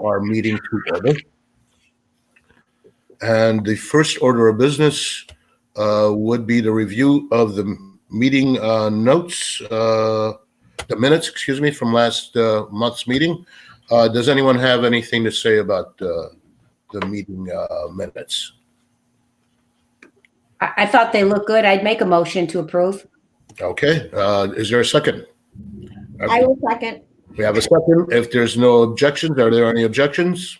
our meeting to order. And the first order of business would be the review of the meeting notes, the minutes, excuse me, from last month's meeting. Does anyone have anything to say about the meeting minutes? I thought they looked good. I'd make a motion to approve. Okay. Is there a second? I will second. We have a second. If there's no objections, are there any objections?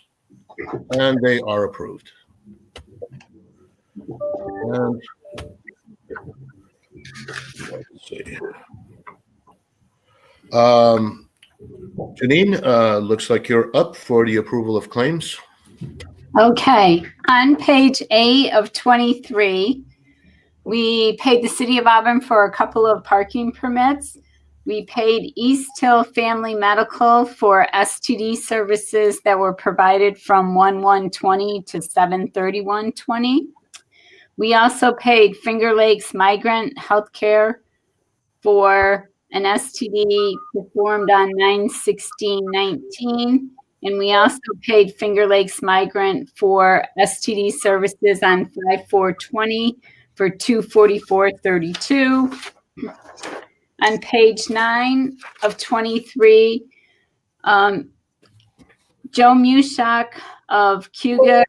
And they are approved. And let's see. Janine, looks like you're up for the approval of claims. Okay, on page 8 of 23, we paid the City of Auburn for a couple of parking permits. We paid East Hill Family Medical for STD services that were provided from 1/1/20 to 7/31/20. We also paid Finger Lakes Migrant Healthcare for an STD performed on 9/16/19. And we also paid Finger Lakes Migrant for STD services on 5/4/20 for $244.32. On page 9 of 23, Joe Mushak of Cuga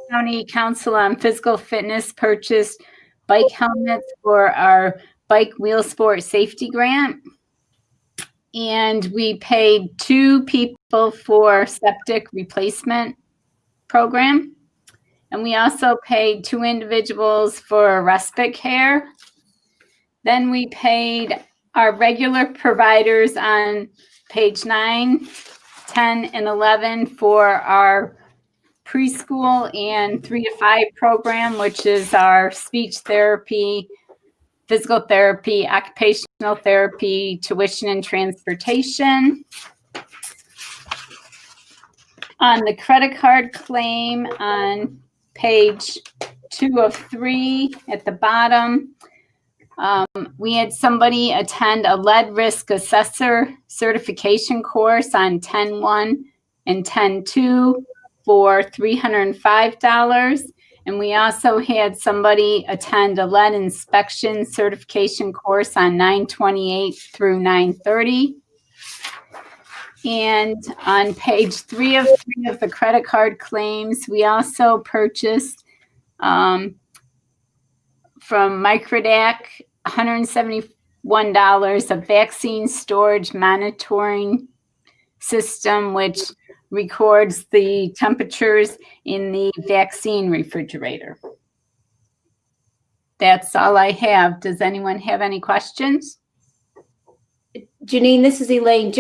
County Council on Physical Fitness purchased bike helmets for our bike wheel sport safety grant. And we paid 2 people for septic replacement program. And we also paid 2 individuals for respite care. Then we paid our regular providers on page 9, 10, and 11 for our preschool and 3 to 5 program, which is our speech therapy, physical therapy, occupational therapy, tuition and transportation. On the credit card claim on page 2 of 3 at the bottom, we had somebody attend a lead risk assessor certification course on 10/1 and 10/2 for $305. And we also had somebody attend a lead inspection certification course on 9/28 through 9/30. And on page 3 of the credit card claims, we also purchased from Microdac $171 of vaccine storage monitoring system, which records the temperatures in the vaccine refrigerator. That's all I have. Does anyone have any questions? Janine, this is Elaine.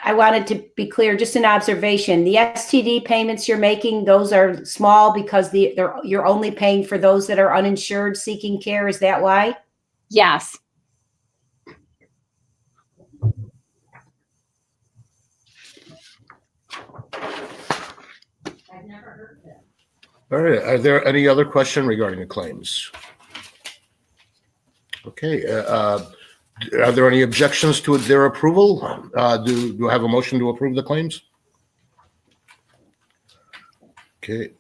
I wanted to be clear, just an observation. The STD payments you're making, those are small because you're only paying for those that are uninsured seeking care. Is that why? Yes. I've never heard that. All right. Are there any other questions regarding the claims? Okay. Are there any objections to their approval? Do I have a motion to approve the claims? Okay.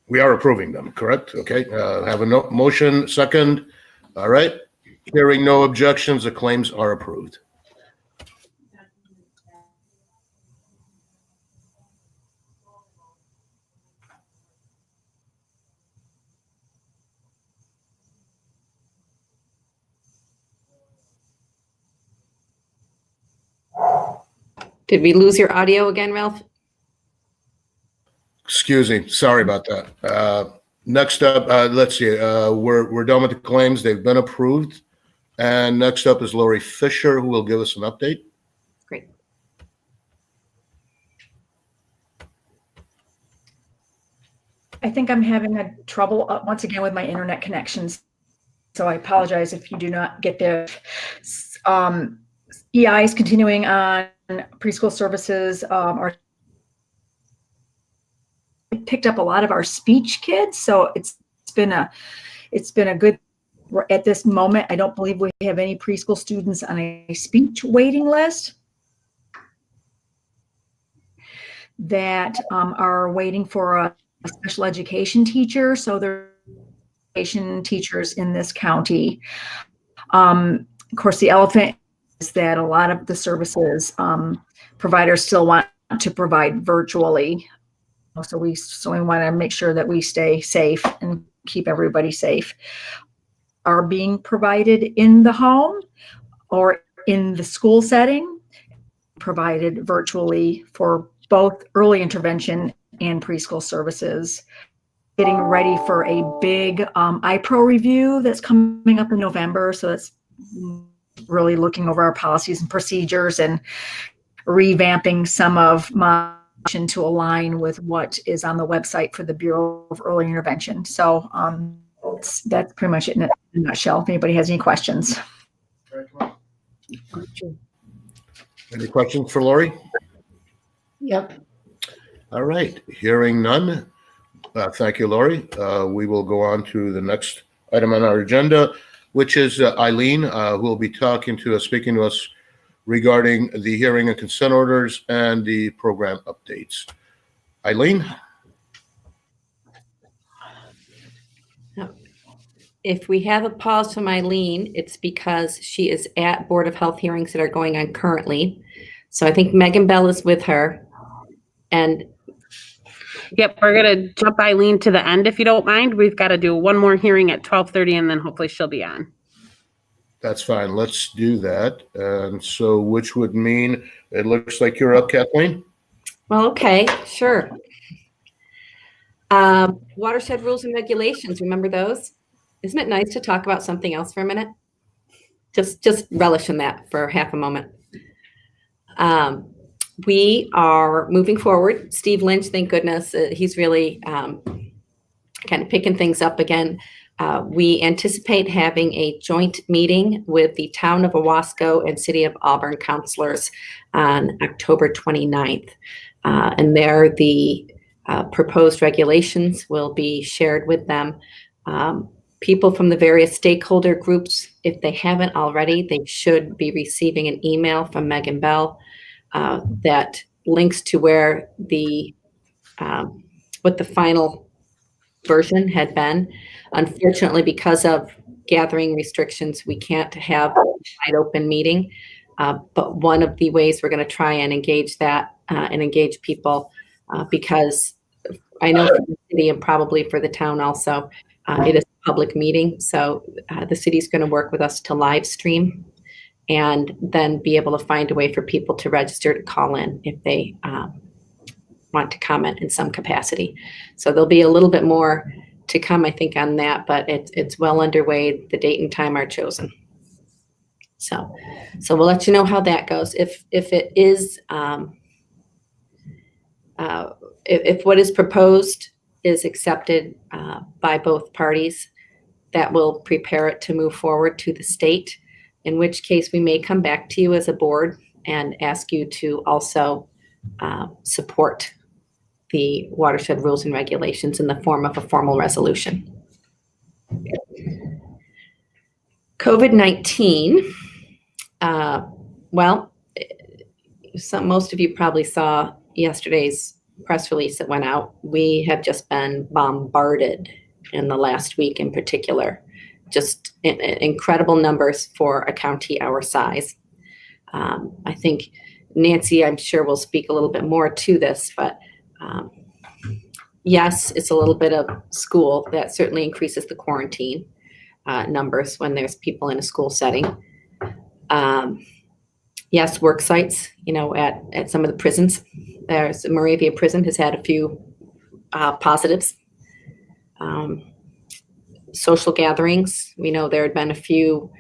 We are approving them, correct? Okay. Have a motion, second. All right. Hearing no objections, the claims are approved. Did we lose your audio again, Ralph? Excuse me. Sorry about that. Next up, let's see. We're done with the claims. They've been approved. And next up is Lori Fisher, who will give us an update. Great. I think I'm having a trouble once again with my internet connections. So I apologize if you do not get the EI is continuing on preschool services. Picked up a lot of our speech kids. So it's been a good, at this moment, I don't believe we have any preschool students on a speech waiting list. that are waiting for a special education teacher. So there are education teachers in this county. Of course, the elephant is that a lot of the services providers still want to provide virtually. So we want to make sure that we stay safe and keep everybody safe. Are being provided in the home or in the school setting, provided virtually for both early intervention and preschool services. Getting ready for a big iPro review that's coming up in November. So that's really looking over our policies and procedures and revamping some of my to align with what is on the website for the Bureau of Early Intervention. So that's pretty much it in a nutshell. If anybody has any questions. Any questions for Lori? Yep. All right, hearing none. Thank you, Lori. We will go on to the next item on our agenda, which is Eileen, who will be speaking to us regarding the hearing and consent orders and the program updates. Eileen? If we have a pause from Eileen, it's because she is at Board of Health hearings that are going on currently. So I think Megan Bell is with her. And yep, we're going to jump Eileen to the end if you don't mind. We've got to do one more hearing at 12:30 and then hopefully she'll be on. That's fine. Let's do that. And so, which would mean it looks like you're up, Kathleen? well, okay, sure. Watershed rules and regulations, remember those? Isn't it nice to talk about something else for a minute? Just relish in that for half a moment. We are moving forward. Steve Lynch, thank goodness, he's really kind of picking things up again. We anticipate having a joint meeting with the Town of Owasco and City of Auburn councilors on October 29th. And there the proposed regulations will be shared with them. People from the various stakeholder groups, if they haven't already, they should be receiving an email from Megan Bell that links to where what the final version had been. Unfortunately, because of gathering restrictions, we can't have a wide open meeting. But one of the ways we're going to try and engage that and engage people, because I know for the city and probably for the town also, it is a public meeting. So the city's going to work with us to live stream and then be able to find a way for people to register to call in if they want to comment in some capacity. So there'll be a little bit more to come, I think, on that, but it's well underway. The date and time are chosen. So we'll let you know how that goes. If it is, if what is proposed is accepted by both parties, that will prepare it to move forward to the state, in which case we may come back to you as a board and ask you to also support the watershed rules and regulations in the form of a formal resolution. COVID-19, well, most of you probably saw yesterday's press release that went out. We have just been bombarded in the last week in particular, just incredible numbers for a county our size. I think Nancy, I'm sure, will speak a little bit more to this, but yes, it's a little bit of school. That certainly increases the quarantine numbers when there's people in a school setting. Yes, work sites, at some of the prisons. There's Moravia Prison has had a few positives. Social gatherings, we know there had been a few,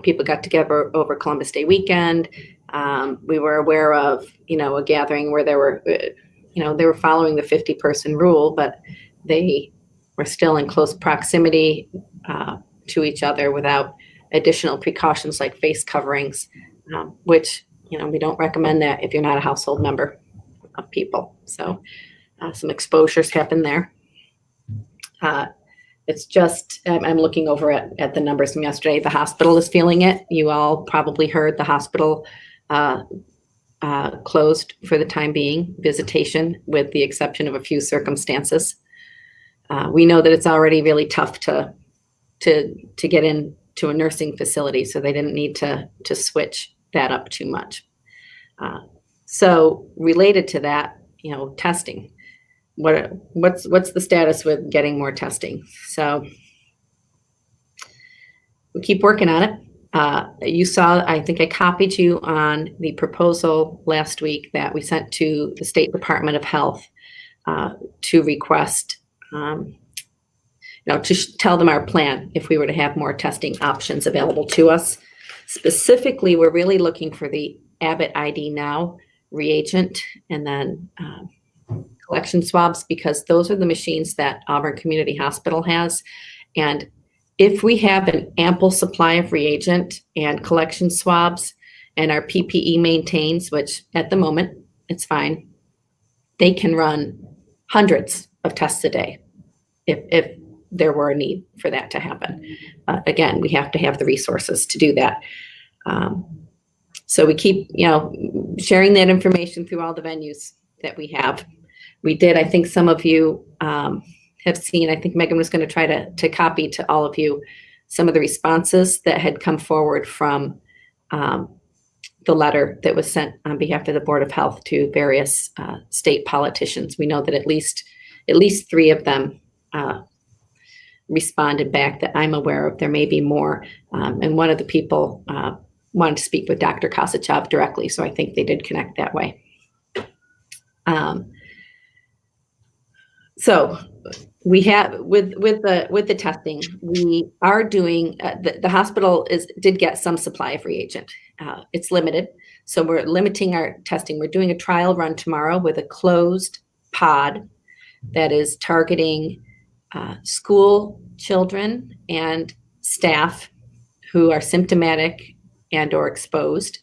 people got together over Columbus Day weekend. We were aware of, a gathering where there were, they were following the 50-person rule, but they were still in close proximity to each other without additional precautions like face coverings, which, we don't recommend that if you're not a household member of people. So some exposures happen there. It's just, I'm looking over at the numbers from yesterday. The hospital is feeling it. You all probably heard the hospital closed for the time being, visitation, with the exception of a few circumstances. We know that it's already really tough to get into a nursing facility, so they didn't need to switch that up too much. So related to that, testing. What's the status with getting more testing? So we keep working on it. You saw, I think I copied you on the proposal last week that we sent to the State Department of Health to request, to tell them our plan if we were to have more testing options available to us. Specifically, we're really looking for the Abbott ID Now reagent and then collection swabs, because those are the machines that Auburn Community Hospital has. And if we have an ample supply of reagent and collection swabs and our PPE maintains, which at the moment it's fine, they can run hundreds of tests a day if there were a need for that to happen. Again, we have to have the resources to do that. So we keep, sharing that information through all the venues that we have. We did, I think some of you have seen, I think Megan was going to try to copy to all of you some of the responses that had come forward from the letter that was sent on behalf of the Board of Health to various state politicians. We know that at least 3 of them responded back that I'm aware of. There may be more. And one of the people wanted to speak with Dr. Kosachev directly, so I think they did connect that way. So we have with the testing, we are doing the hospital did get some supply of reagent. It's limited, so we're limiting our testing. We're doing a trial run tomorrow with a closed pod that is targeting school children and staff who are symptomatic and or exposed,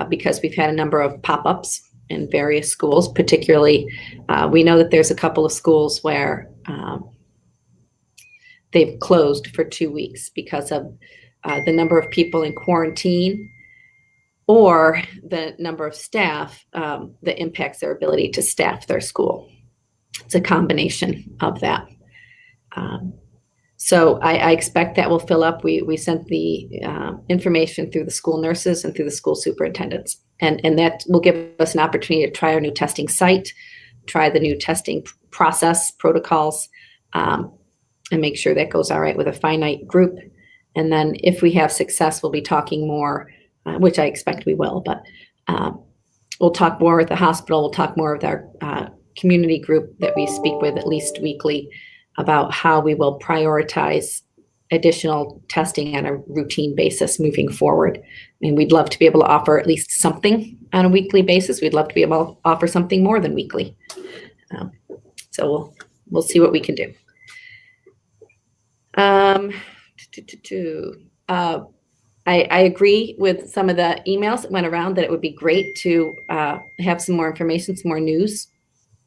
because we've had a number of pop-ups in various schools. Particularly, we know that there's a couple of schools where they've closed for 2 weeks because of the number of people in quarantine or the number of staff that impacts their ability to staff their school. It's a combination of that. So I expect that will fill up. We sent the information through the school nurses and through the school superintendents. And that will give us an opportunity to try our new testing site, try the new testing process, protocols, and make sure that goes all right with a finite group. And then if we have success, we'll be talking more, which I expect we will, but we'll talk more with the hospital. We'll talk more with our community group that we speak with at least weekly about how we will prioritize additional testing on a routine basis moving forward. And we'd love to be able to offer at least something on a weekly basis. We'd love to be able to offer something more than weekly. So we'll see what we can do. I agree with some of the emails that went around that it would be great to have some more information, some more news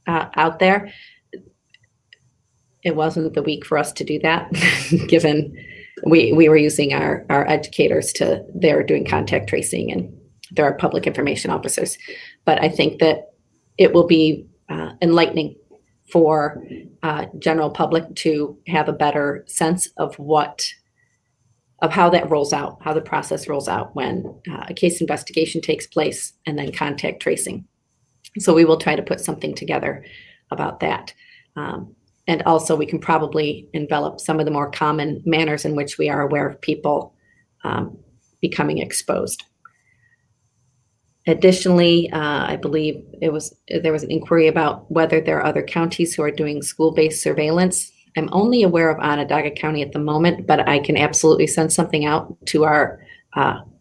out there. It wasn't the week for us to do that, given we were using our educators they're doing contact tracing and there are public information officers. But I think that it will be enlightening for general public to have a better sense of how that rolls out, how the process rolls out when a case investigation takes place and then contact tracing. So we will try to put something together about that. And also we can probably envelop some of the more common manners in which we are aware of people becoming exposed. Additionally, I believe there was an inquiry about whether there are other counties who are doing school-based surveillance. I'm only aware of Onondaga County at the moment, but I can absolutely send something out to our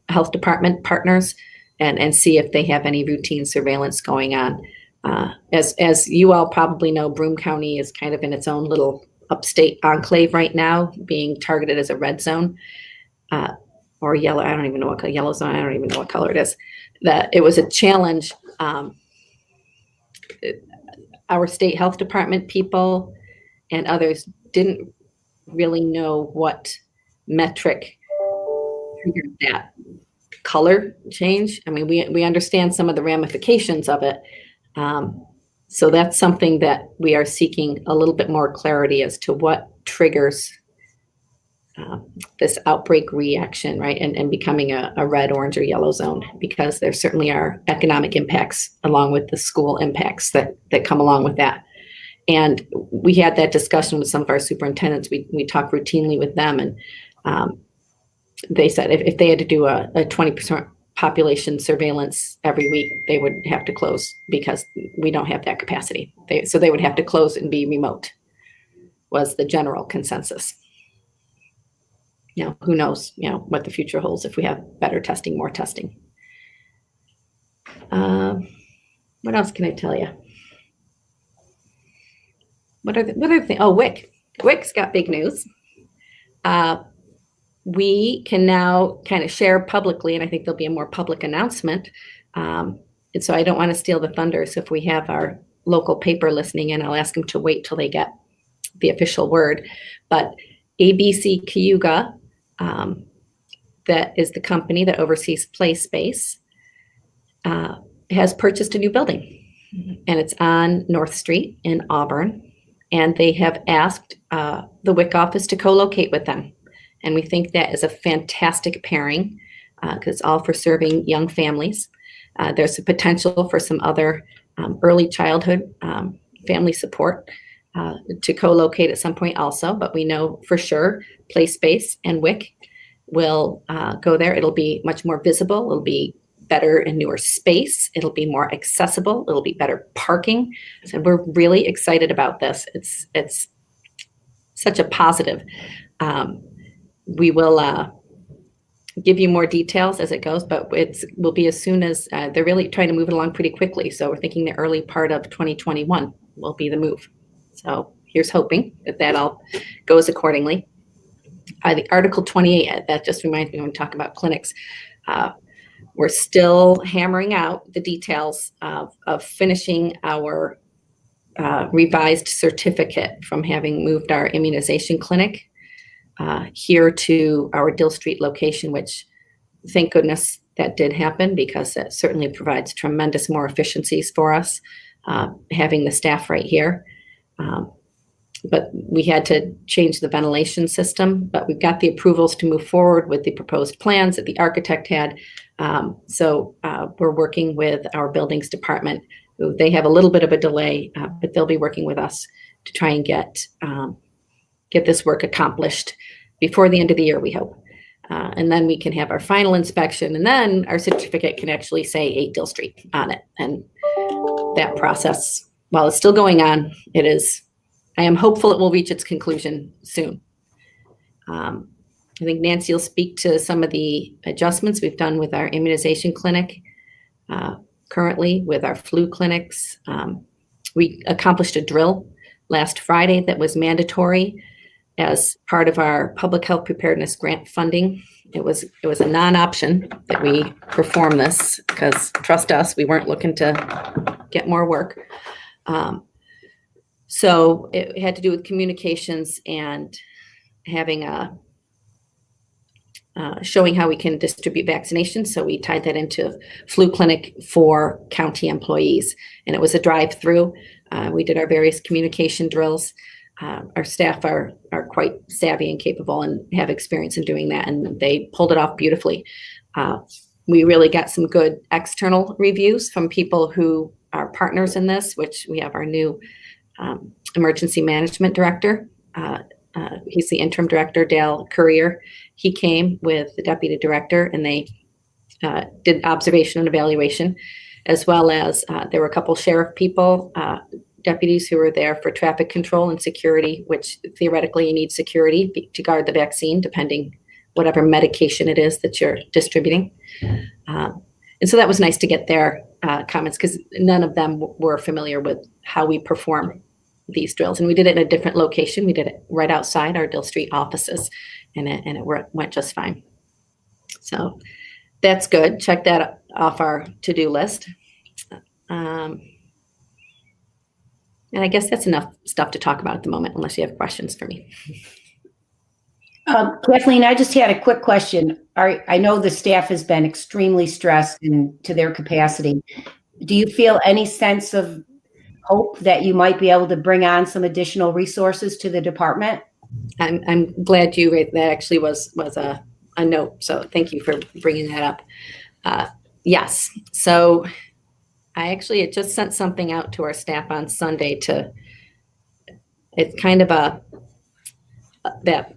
health department partners and see if they have any routine surveillance going on. As you all probably know, Broome County is kind of in its own little upstate enclave right now, being targeted as a red zone or yellow. I don't even know what yellow zone. I don't even know what color it is. That it was a challenge. Our state health department people and others didn't really know what metric triggered that color change. I mean, we understand some of the ramifications of it. So that's something that we are seeking a little bit more clarity as to what triggers this outbreak reaction, right? And becoming a red, orange, or yellow zone, because there certainly are economic impacts along with the school impacts that come along with that. And we had that discussion with some of our superintendents. We talk routinely with them, and they said if they had to do a 20% population surveillance every week, they would have to close because we don't have that capacity. So they would have to close and be remote, was the general consensus. Who knows, what the future holds if we have better testing, more testing. What else can I tell you? What other thing? Oh, WIC. WIC's got big news. We can now kind of share publicly, and I think there'll be a more public announcement. And so I don't want to steal the thunder. So if we have our local paper listening in, I'll ask them to wait till they get the official word. But ABC Cayuga, that is the company that oversees Play Space, has purchased a new building, and it's on North Street in Auburn. And they have asked the WIC office to co-locate with them. And we think that is a fantastic pairing because it's all for serving young families. There's a potential for some other early childhood family support to co-locate at some point also, but we know for sure Play Space and WIC will go there. It'll be much more visible. It'll be better and newer space. It'll be more accessible. It'll be better parking. So we're really excited about this. It's such a positive. We will give you more details as it goes, but will be as soon as they're really trying to move it along pretty quickly. So we're thinking the early part of 2021 will be the move. So here's hoping that all goes accordingly. The Article 28, that just reminds me when we talk about clinics, we're still hammering out the details of finishing our revised certificate from having moved our immunization clinic here to our Dill Street location, which thank goodness that did happen because that certainly provides tremendous more efficiencies for us, having the staff right here. But we had to change the ventilation system, but we've got the approvals to move forward with the proposed plans that the architect had. So we're working with our buildings department. They have a little bit of a delay, but they'll be working with us to try and get this work accomplished before the end of the year, we hope. And then we can have our final inspection, and then our certificate can actually say 8 Dill Street on it. And that process, while it's still going on, I am hopeful it will reach its conclusion soon. I think Nancy will speak to some of the adjustments we've done with our immunization clinic, currently with our flu clinics. We accomplished a drill last Friday that was mandatory as part of our public health preparedness grant funding. It was a non-option that we perform this because, trust us, we weren't looking to get more work. So it had to do with communications and having showing how we can distribute vaccinations. So we tied that into flu clinic for county employees, and it was a drive-through. We did our various communication drills. Our staff are quite savvy and capable and have experience in doing that, and they pulled it off beautifully. We really got some good external reviews from people who are partners in this, which we have our new emergency management director. He's the interim director, Dale Courier. He came with the deputy director, and they did observation and evaluation, as well as there were a couple sheriff people, deputies who were there for traffic control and security, which theoretically you need security to guard the vaccine, depending whatever medication it is that you're distributing. And so that was nice to get their comments because none of them were familiar with how we perform these drills. And we did it in a different location. We did it right outside our Dill Street offices, and it went just fine. So that's good. Check that off our to-do list. And I guess that's enough stuff to talk about at the moment, unless you have questions for me. Kathleen, I just had a quick question. I know the staff has been extremely stressed and to their capacity. Do you feel any sense of hope that you might be able to bring on some additional resources to the department? I'm glad you raised that. Actually was a note. So thank you for bringing that up. Yes. So I actually had just sent something out to our staff on Sunday it's kind of that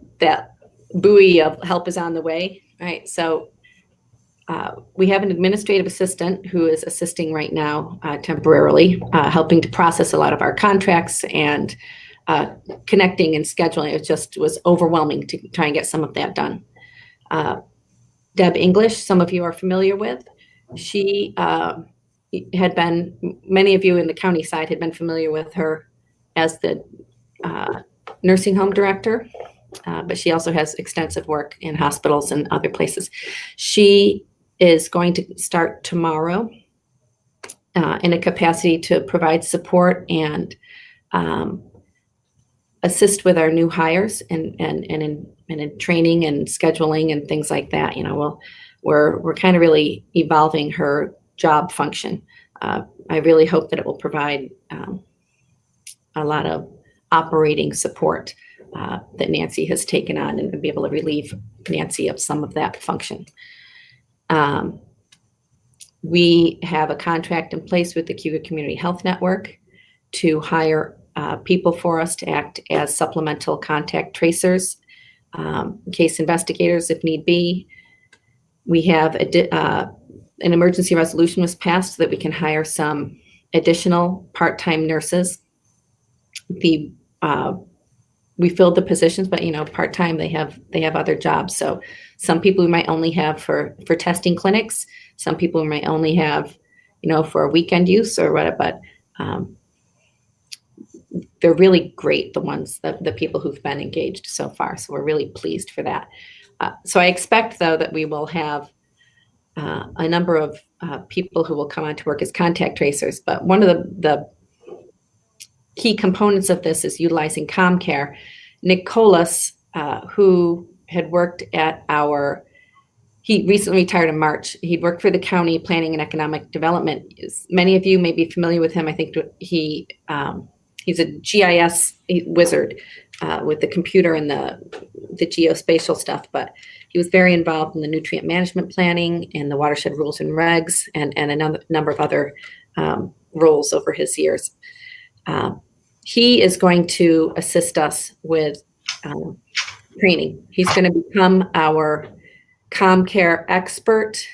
buoy of help is on the way, right? So we have an administrative assistant who is assisting right now temporarily, helping to process a lot of our contracts and connecting and scheduling. It just was overwhelming to try and get some of that done. Deb English, some of you are familiar with. She had been, many of you in the county side had been familiar with her as the nursing home director, but she also has extensive work in hospitals and other places. She is going to start tomorrow in a capacity to provide support and assist with our new hires and in training and scheduling and things like that. You know, we're kind of really evolving her job function. I really hope that it will provide a lot of operating support that Nancy has taken on and be able to relieve Nancy of some of that function. We have a contract in place with the Cuba Community Health Network to hire people for us to act as supplemental contact tracers, case investigators if need be. We have an emergency resolution was passed so that we can hire some additional part-time nurses. We filled the positions, but you know, part-time they have other jobs. So some people we might only have for testing clinics. Some people we might only have, you know, for weekend use or whatever. But they're really great, the people who've been engaged so far. So we're really pleased for that. So I expect though that we will have a number of people who will come on to work as contact tracers. But one of the key components of this is utilizing ComCare. Nick Colas, who had worked at he recently retired in March. He'd worked for the county planning and economic development. Many of you may be familiar with him. I think he's a GIS wizard with the computer and the geospatial stuff, but he was very involved in the nutrient management planning and the watershed rules and regs and a number of other roles over his years. He is going to assist us with training. He's going to become our ComCare expert.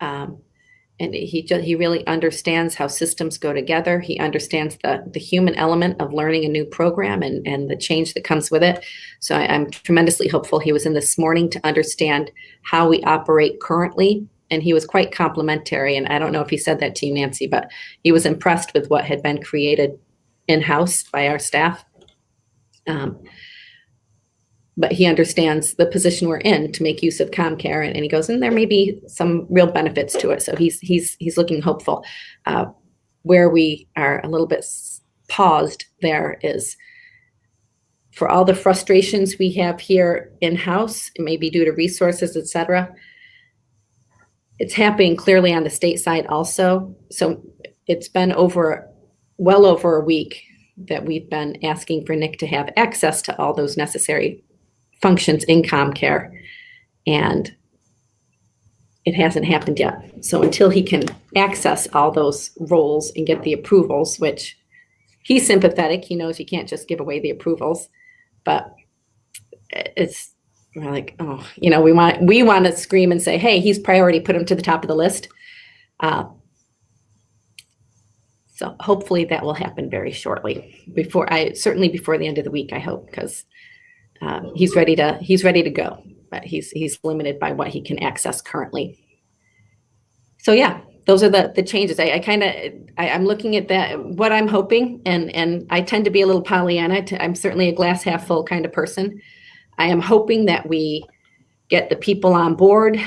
And he really understands how systems go together. He understands the human element of learning a new program and the change that comes with it. So I'm tremendously hopeful. He was in this morning to understand how we operate currently. And he was quite complimentary. And I don't know if he said that to you, Nancy, but he was impressed with what had been created in-house by our staff. But he understands the position we're in to make use of ComCare, and he goes, and there may be some real benefits to it. So he's looking hopeful. Where we are a little bit paused there is for all the frustrations we have here in-house, it may be due to resources, et cetera. It's happening clearly on the state side also. So it's been well over a week that we've been asking for Nick to have access to all those necessary functions in ComCare, and it hasn't happened yet. So until he can access all those roles and get the approvals, which he's sympathetic, he knows you can't just give away the approvals, but we're like, oh, you know, we want to scream and say, hey, he's priority, put him to the top of the list. So hopefully that will happen very shortly, certainly before the end of the week, I hope, because he's ready to go, but he's limited by what he can access currently. So yeah, those are the changes. I'm looking at that, what I'm hoping, and I tend to be a little Pollyanna. I'm certainly a glass half full kind of person. I am hoping that we get the people on board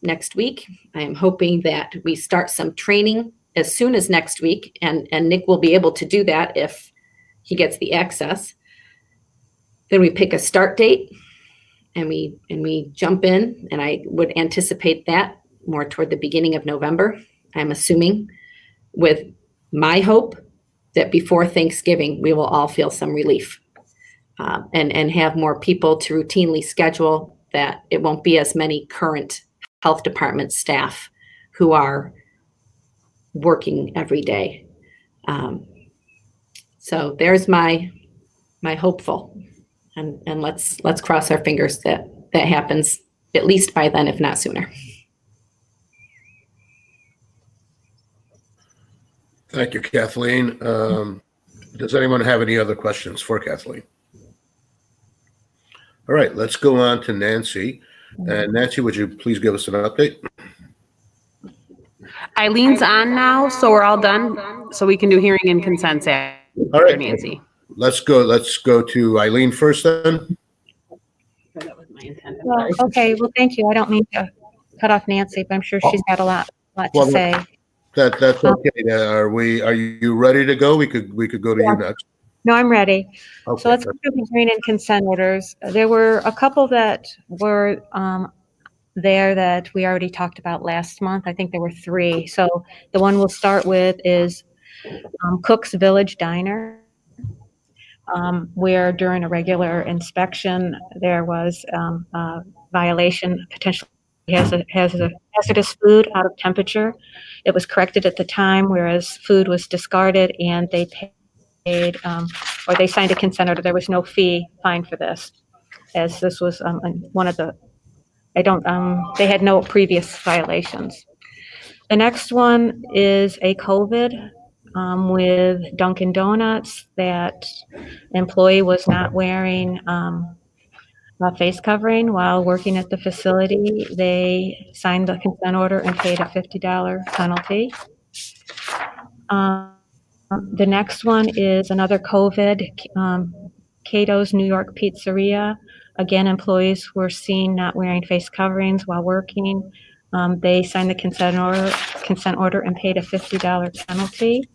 next week. I am hoping that we start some training as soon as next week, and Nick will be able to do that if he gets the access. Then we pick a start date, and we jump in, and I would anticipate that more toward the beginning of November, I'm assuming, with my hope that before Thanksgiving, we will all feel some relief, and have more people to routinely schedule, that it won't be as many current health department staff who are working every day. So there's my hopeful, and let's cross our fingers that happens at least by then, if not sooner. Thank you, Kathleen. Does anyone have any other questions for Kathleen? All right, let's go on to Nancy. And Nancy, would you please give us an update? Eileen's on now, so we're all done. So we can do hearing and consents after All right, Nancy. let's go to Eileen first then. That was my intent. I'm Well, sorry. okay, well, thank you. I don't mean to cut off Nancy, but I'm sure she's got a lot to Well, say. That's okay. Are you ready to go? We could go to you next. No, I'm ready. Okay. So let's go to the hearing and consent orders. There were a couple that were there that we already talked about last month. I think there were 3. So the one we'll start with is Cook's Village Diner, where during a regular inspection, there was a violation, potentially hazardous food out of temperature. It was corrected at the time, whereas food was discarded, and they paid, or they signed a consent order. There was no fine for this, as this was one of the, they had no previous violations. The next one is a COVID with Dunkin Donuts. That employee was not wearing a face covering while working at the facility. They signed the consent order and paid a $50 penalty. The next one is another COVID, Cato's New York Pizzeria. Again, employees were seen not wearing face coverings while working. They signed the consent order and paid a $50 penalty.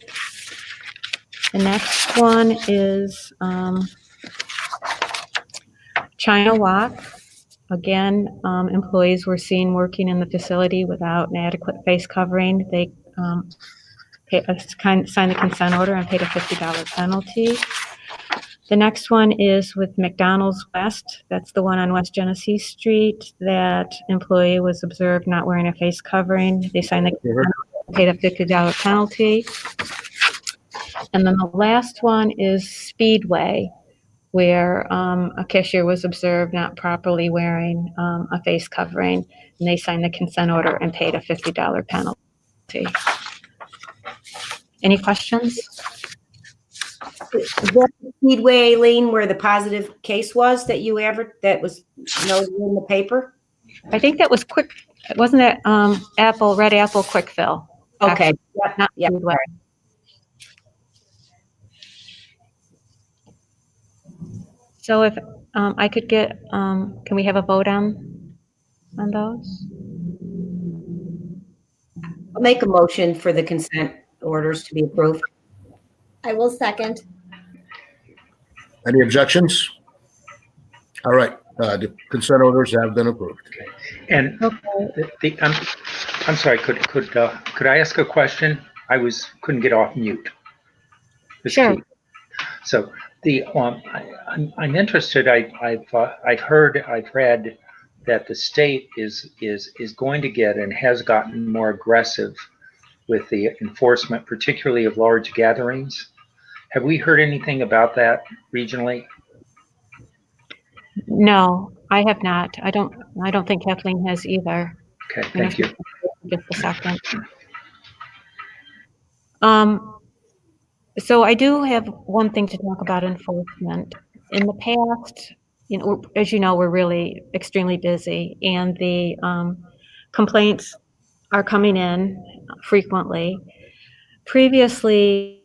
The next one is China Walk. Again, employees were seen working in the facility without an adequate face covering. They signed the consent order and paid a $50 penalty. The next one is with McDonald's West. That's the one on West Genesee Street. That employee was observed not wearing a face covering. They signed the consent order and paid a $50 penalty. And then the last one is Speedway, where a cashier was observed not properly wearing a face covering, and they signed the consent order and paid a $50 penalty. Any questions? Is that the Speedway, Eileen, where the positive case was that that was noted in the paper? I think that was quick. Wasn't it Red Apple Quick Fill? Okay. Actually, not Yep. Speedway. So if I could get, can we have a vote on those? I'll make a motion for the consent orders to be approved. I will second. Any objections? All right, the consent orders have been approved. And I'm sorry, could I ask a question? I couldn't get off mute. Sure. So I'm interested. I've read that the state is going to get and has gotten more aggressive with the enforcement, particularly of large gatherings. Have we heard anything about that regionally? No, I have not. I don't think Kathleen has either. Okay, thank you. Just a second. So I do have one thing to talk about enforcement. In the past, as you know, we're really extremely busy, and the complaints are coming in frequently. Previously,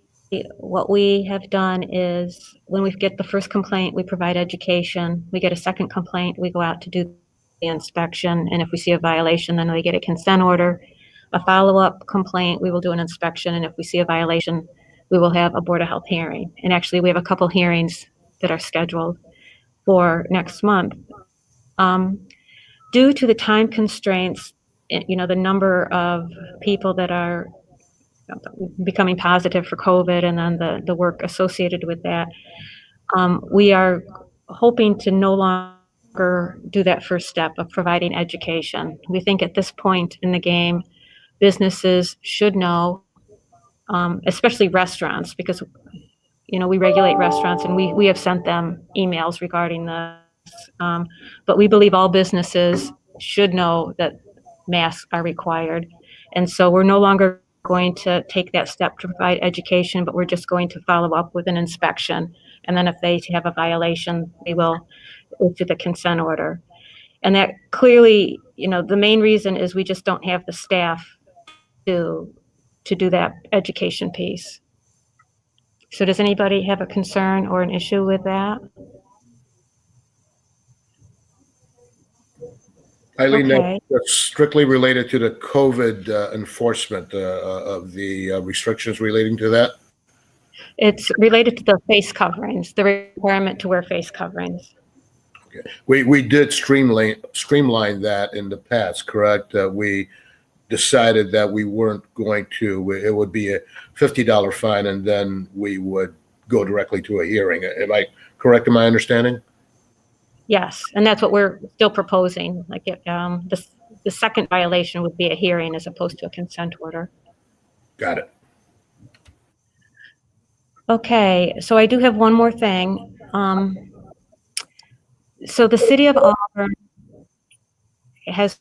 what we have done is when we get the first complaint, we provide education. We get a second complaint, we go out to do the inspection, and if we see a violation, then we get a consent order. A follow-up complaint, we will do an inspection, and if we see a violation, we will have a Board of Health hearing. And actually, we have a couple hearings that are scheduled for next month. Due to the time constraints, the number of people that are becoming positive for COVID and then the work associated with that, we are hoping to no longer do that first step of providing education. We think at this point in the game, businesses should know, especially restaurants, because we regulate restaurants and we have sent them emails regarding this. But we believe all businesses should know that masks are required. And so we're no longer going to take that step to provide education, but we're just going to follow up with an inspection. And then if they have a violation, we will issue the consent order. And that clearly, the main reason is we just don't have the staff to do that education piece. So does anybody have a concern or an issue with that? Eileen, Okay. that's strictly related to the COVID enforcement of the restrictions relating to that? It's related to the face coverings, the requirement to wear face coverings. Okay. We did streamline that in the past, correct? We decided that we weren't going to, it would be a $50 fine and then we would go directly to a hearing. Am I correct in my understanding? Yes, and that's what we're still proposing. Like the second violation would be a hearing as opposed to a consent order. Got it. Okay, so I do have one more thing. So the city of Auburn has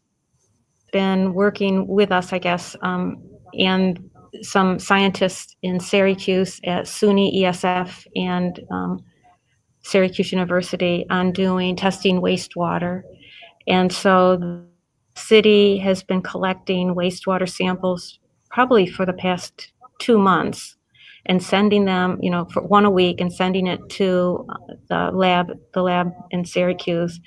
been working with us, I guess, and some scientists in Syracuse at SUNY ESF and Syracuse University on doing testing wastewater. And so the city has been collecting wastewater samples probably for the past 2 months and sending them, for one a week and sending it to the lab in Syracuse.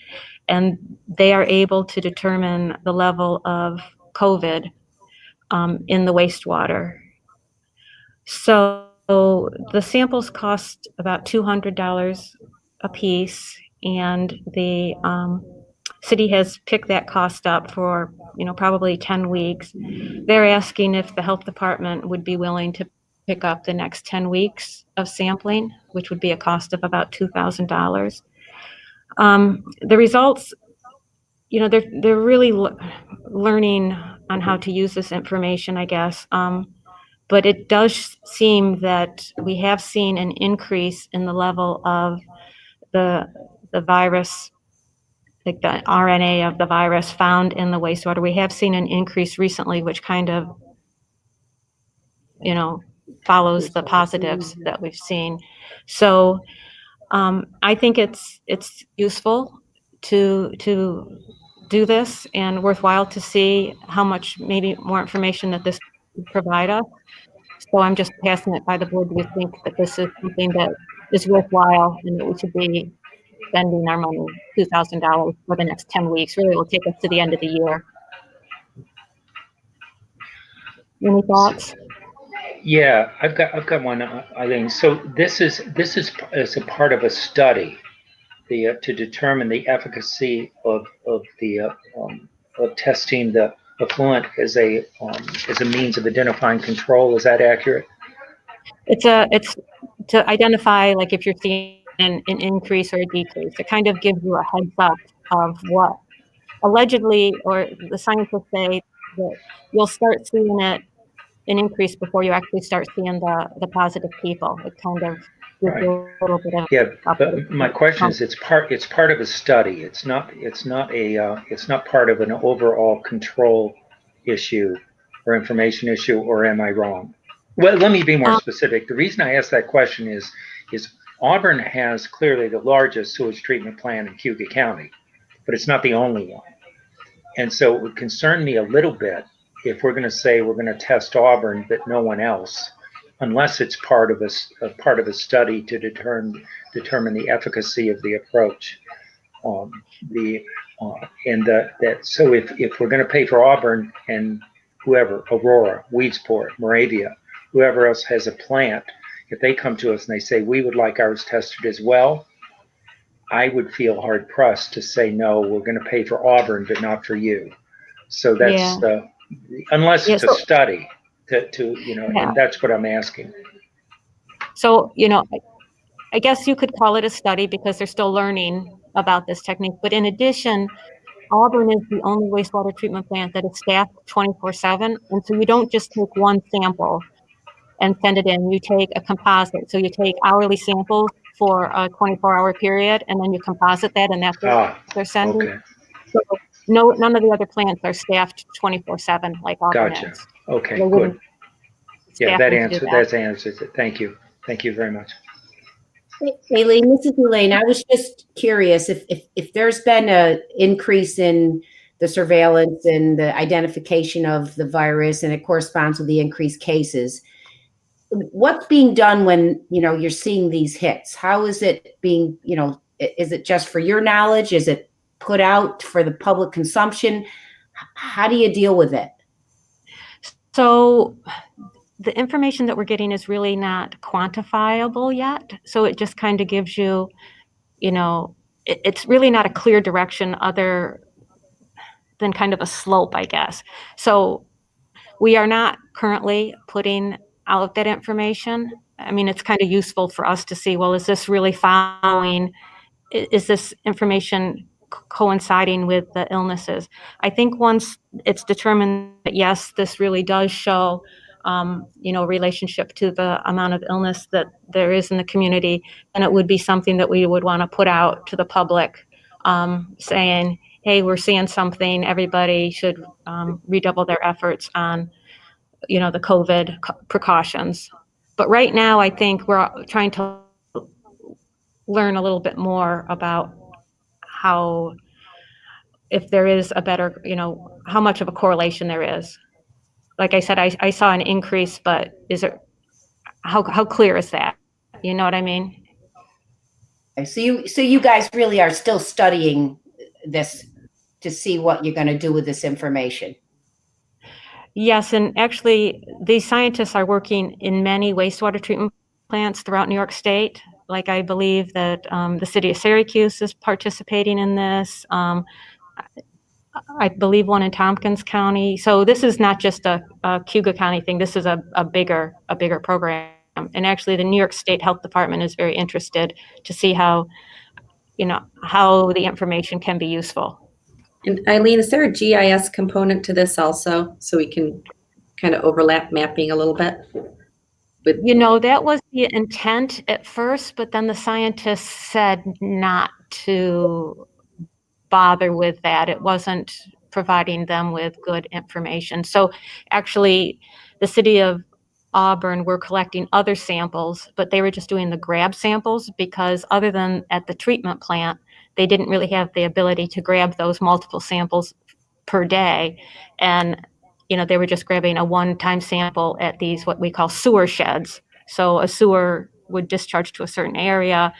And they are able to determine the level of COVID in the wastewater. So the samples cost about $200 a piece, and the city has picked that cost up for probably 10 weeks. They're asking if the health department would be willing to pick up the next 10 weeks of sampling, which would be a cost of about $2,000. The results, they're really learning on how to use this information, I guess. But it does seem that we have seen an increase in the level of the virus, like the RNA of the virus found in the wastewater. We have seen an increase recently, which kind of, follows the positives that we've seen. So I think it's useful to do this and worthwhile to see how much maybe more information that this would provide us. So I'm just passing it by the board. Do you think that this is something that is worthwhile and that we should be spending our money, $2,000 for the next 10 weeks? Really will take us to the end of the year. Any thoughts? Yeah, I've got one, Eileen. So this is a part of a study, to determine the efficacy of testing the effluent as a means of identifying control. Is that accurate? It's to identify, like, if you're seeing an increase or a decrease. It kind of gives you a heads up of what allegedly, or the scientists say that you'll start seeing an increase before you actually start seeing the positive people. It kind of gives you a little bit of. Yeah, but my question is, it's part of a study. It's not part of an overall control issue or information issue, or am I wrong? Well, let me be more specific. The reason I ask that question is Auburn has clearly the largest sewage treatment plant in Cayuga County, but it's not the only one. And so it would concern me a little bit if we're going to say we're going to test Auburn but no one else, unless it's part of a study to determine the efficacy of the approach. So if we're going to pay for Auburn and whoever, Aurora, Weedsport, Moravia, whoever else has a plant, if they come to us and they say we would like ours tested as well, I would feel hard pressed to say, no, we're going to pay for Auburn, but not for you. So that's, unless it's a study and that's what I'm asking. So, I guess you could call it a study because they're still learning about this technique. But in addition, Auburn is the only wastewater treatment plant that is staffed 24/7. And so you don't just take one sample and send it in, you take a composite. So you take hourly samples for a 24-hour period, and then you composite that, and that's what they're sending. Okay. So none of the other plants are staffed 24/7 like Auburn Gotcha. is. Okay, They good. Yeah, staff that them to do answers it. Thank you. Thank you very much. Elaine, Mrs. Elaine, I was just curious if there's been a increase in the surveillance and the identification of the virus, and it corresponds with the increased cases. What's being done when, you're seeing these hits? How is it being, is it just for your knowledge? Is it put out for the public consumption? How do you deal with it? So the information that we're getting is really not quantifiable yet. So it just kind of gives you, it's really not a clear direction other than kind of a slope, I guess. So we are not currently putting out that information. I mean, it's kind of useful for us to see, well, is this really following, is this information coinciding with the illnesses? I think once it's determined that, yes, this really does show, relationship to the amount of illness that there is in the community, and it would be something that we would want to put out to the public, saying, hey, we're seeing something, everybody should redouble their efforts on, the COVID precautions. But right now, I think we're trying to learn a little bit more about how, if there is a better, how much of a correlation there is. Like I said, I saw an increase, but how clear is that? You know what I mean? So you guys really are still studying this to see what you're going to do with this information. Yes, and actually, these scientists are working in many wastewater treatment plants throughout New York State. Like, I believe that the city of Syracuse is participating in this. I believe one in Tompkins County. So this is not just a Cuga County thing. This is a bigger program. And actually, the New York State Health Department is very interested to see how the information can be useful. And Eileen, is there a GIS component to this also, so we can kind of overlap mapping a little bit? That was the intent at first, but then the scientists said not to bother with that. It wasn't providing them with good information. So actually, the city of Auburn were collecting other samples, but they were just doing the grab samples because other than at the treatment plant, they didn't really have the ability to grab those multiple samples per day. And, they were just grabbing a one-time sample at these, what we call sewer sheds. So a sewer would discharge to a certain area,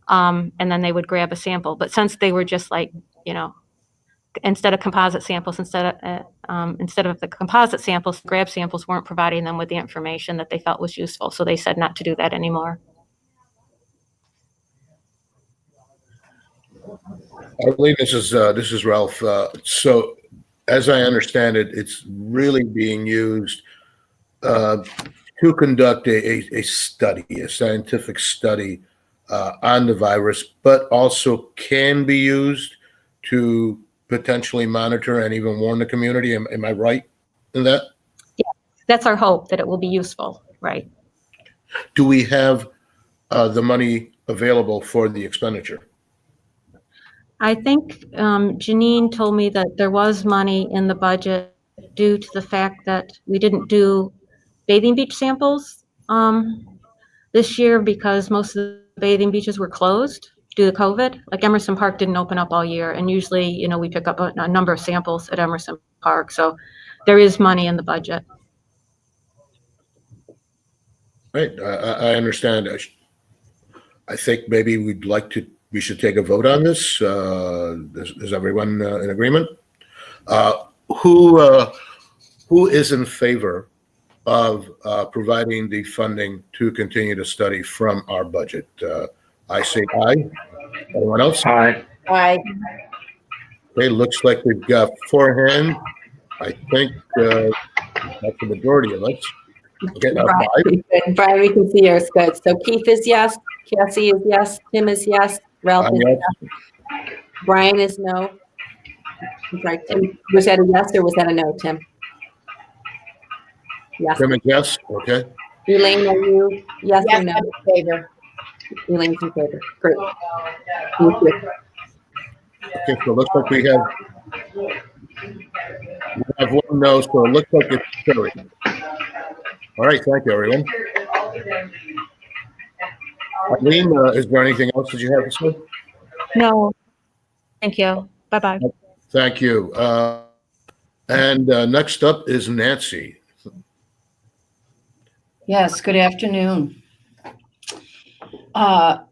and then they would grab a sample. But since they were just like, instead of composite samples, instead of the composite samples, grab samples weren't providing them with the information that they felt was useful. So they said not to do that anymore. I believe this is Ralph. So, as I understand it, it's really being used to conduct a study, a scientific study on the virus, but also can be used to potentially monitor and even warn the community. Am I right in that? Yeah, that's our hope, that it will be useful, right? Do we have the money available for the expenditure? I think Janine told me that there was money in the budget due to the fact that we didn't do bathing beach samples this year because most of the bathing beaches were closed due to COVID. Like Emerson Park didn't open up all year, and usually, we pick up a number of samples at Emerson Park. So there is money in the budget. Right, I understand. I think maybe we should take a vote on this. Is everyone in agreement? Who is in favor of providing the funding to continue to study from our budget? I say aye. Anyone else? Aye. Aye. Okay, looks like we've got 4 hands. I think that's the majority of us. Okay, now 5. Brian, we can see yours good. So Keith is yes, Cassie is yes, Tim is yes, Ralph I'm is yes. yes, Brian is no. I'm sorry, Tim, was that a yes or was that a no, Tim? Yes. Tim is yes. Okay. Elaine, are you yes Yes, or no? I'm in favor. Elaine's in favor. Great. Thank you. Okay, so it looks like we have 1 no, so it looks like it's carried. All right, thank you, everyone. Eileen, is there anything else that you have to say? No, thank you. Bye-bye. Thank you. And next up is Nancy. Yes, good afternoon. I'll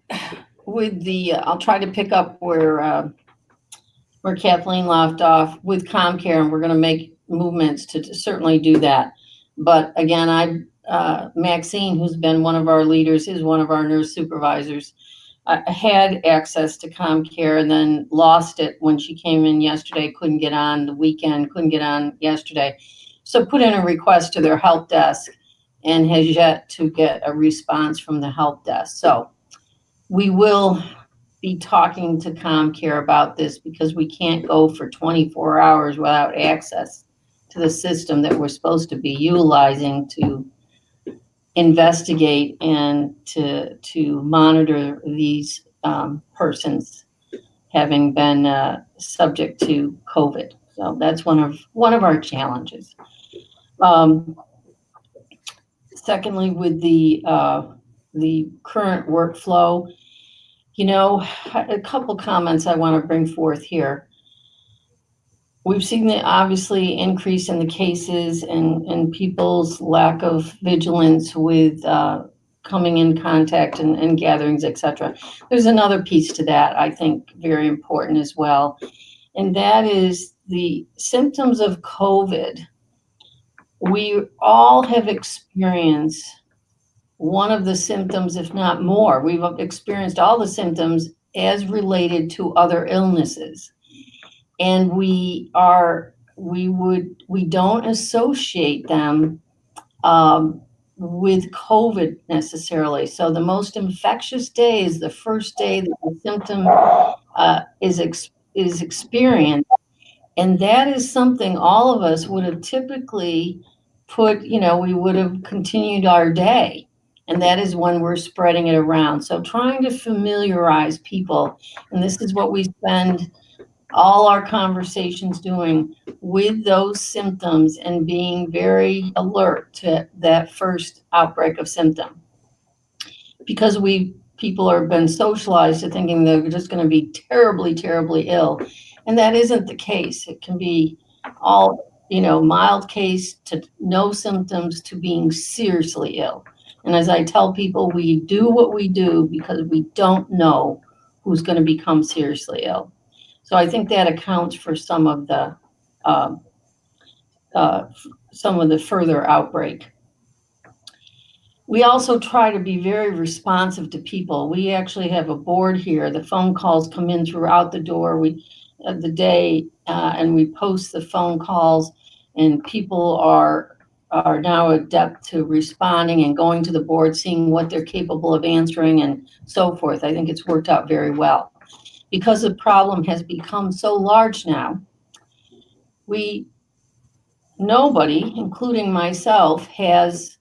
try to pick up where Kathleen left off with ComCare, and we're going to make movements to certainly do that. But again, Maxine, who's been one of our leaders, is one of our nurse supervisors, had access to ComCare and then lost it when she came in yesterday, couldn't get on the weekend, couldn't get on yesterday. So put in a request to their help desk and has yet to get a response from the help desk. So we will be talking to ComCare about this because we can't go for 24 hours without access to the system that we're supposed to be utilizing to investigate and to monitor these persons having been subject to COVID. So that's one of our challenges. Secondly, with the current workflow, a couple comments I want to bring forth here. We've seen the obviously increase in the cases and people's lack of vigilance with coming in contact and gatherings, etc. There's another piece to that I think very important as well, and that is the symptoms of COVID. We all have experienced one of the symptoms, if not more. We've experienced all the symptoms as related to other illnesses. And we don't associate them with COVID necessarily. So the most infectious day is the first day that the symptom is experienced. And that is something all of us would have typically we would have continued our day. And that is when we're spreading it around. So trying to familiarize people, and this is what we spend all our conversations doing with those symptoms and being very alert to that first outbreak of symptom. Because people have been socialized to thinking they're just going to be terribly, terribly ill. And that isn't the case. It can be all, mild case to no symptoms to being seriously ill. And as I tell people, we do what we do because we don't know who's going to become seriously ill. So I think that accounts for some of the further outbreak. We also try to be very responsive to people. We actually have a board here. The phone calls come in throughout the door. The day, and we post the phone calls, and people are now adept to responding and going to the board, seeing what they're capable of answering and so forth. I think it's worked out very well. Because the problem has become so large now, nobody, including myself, has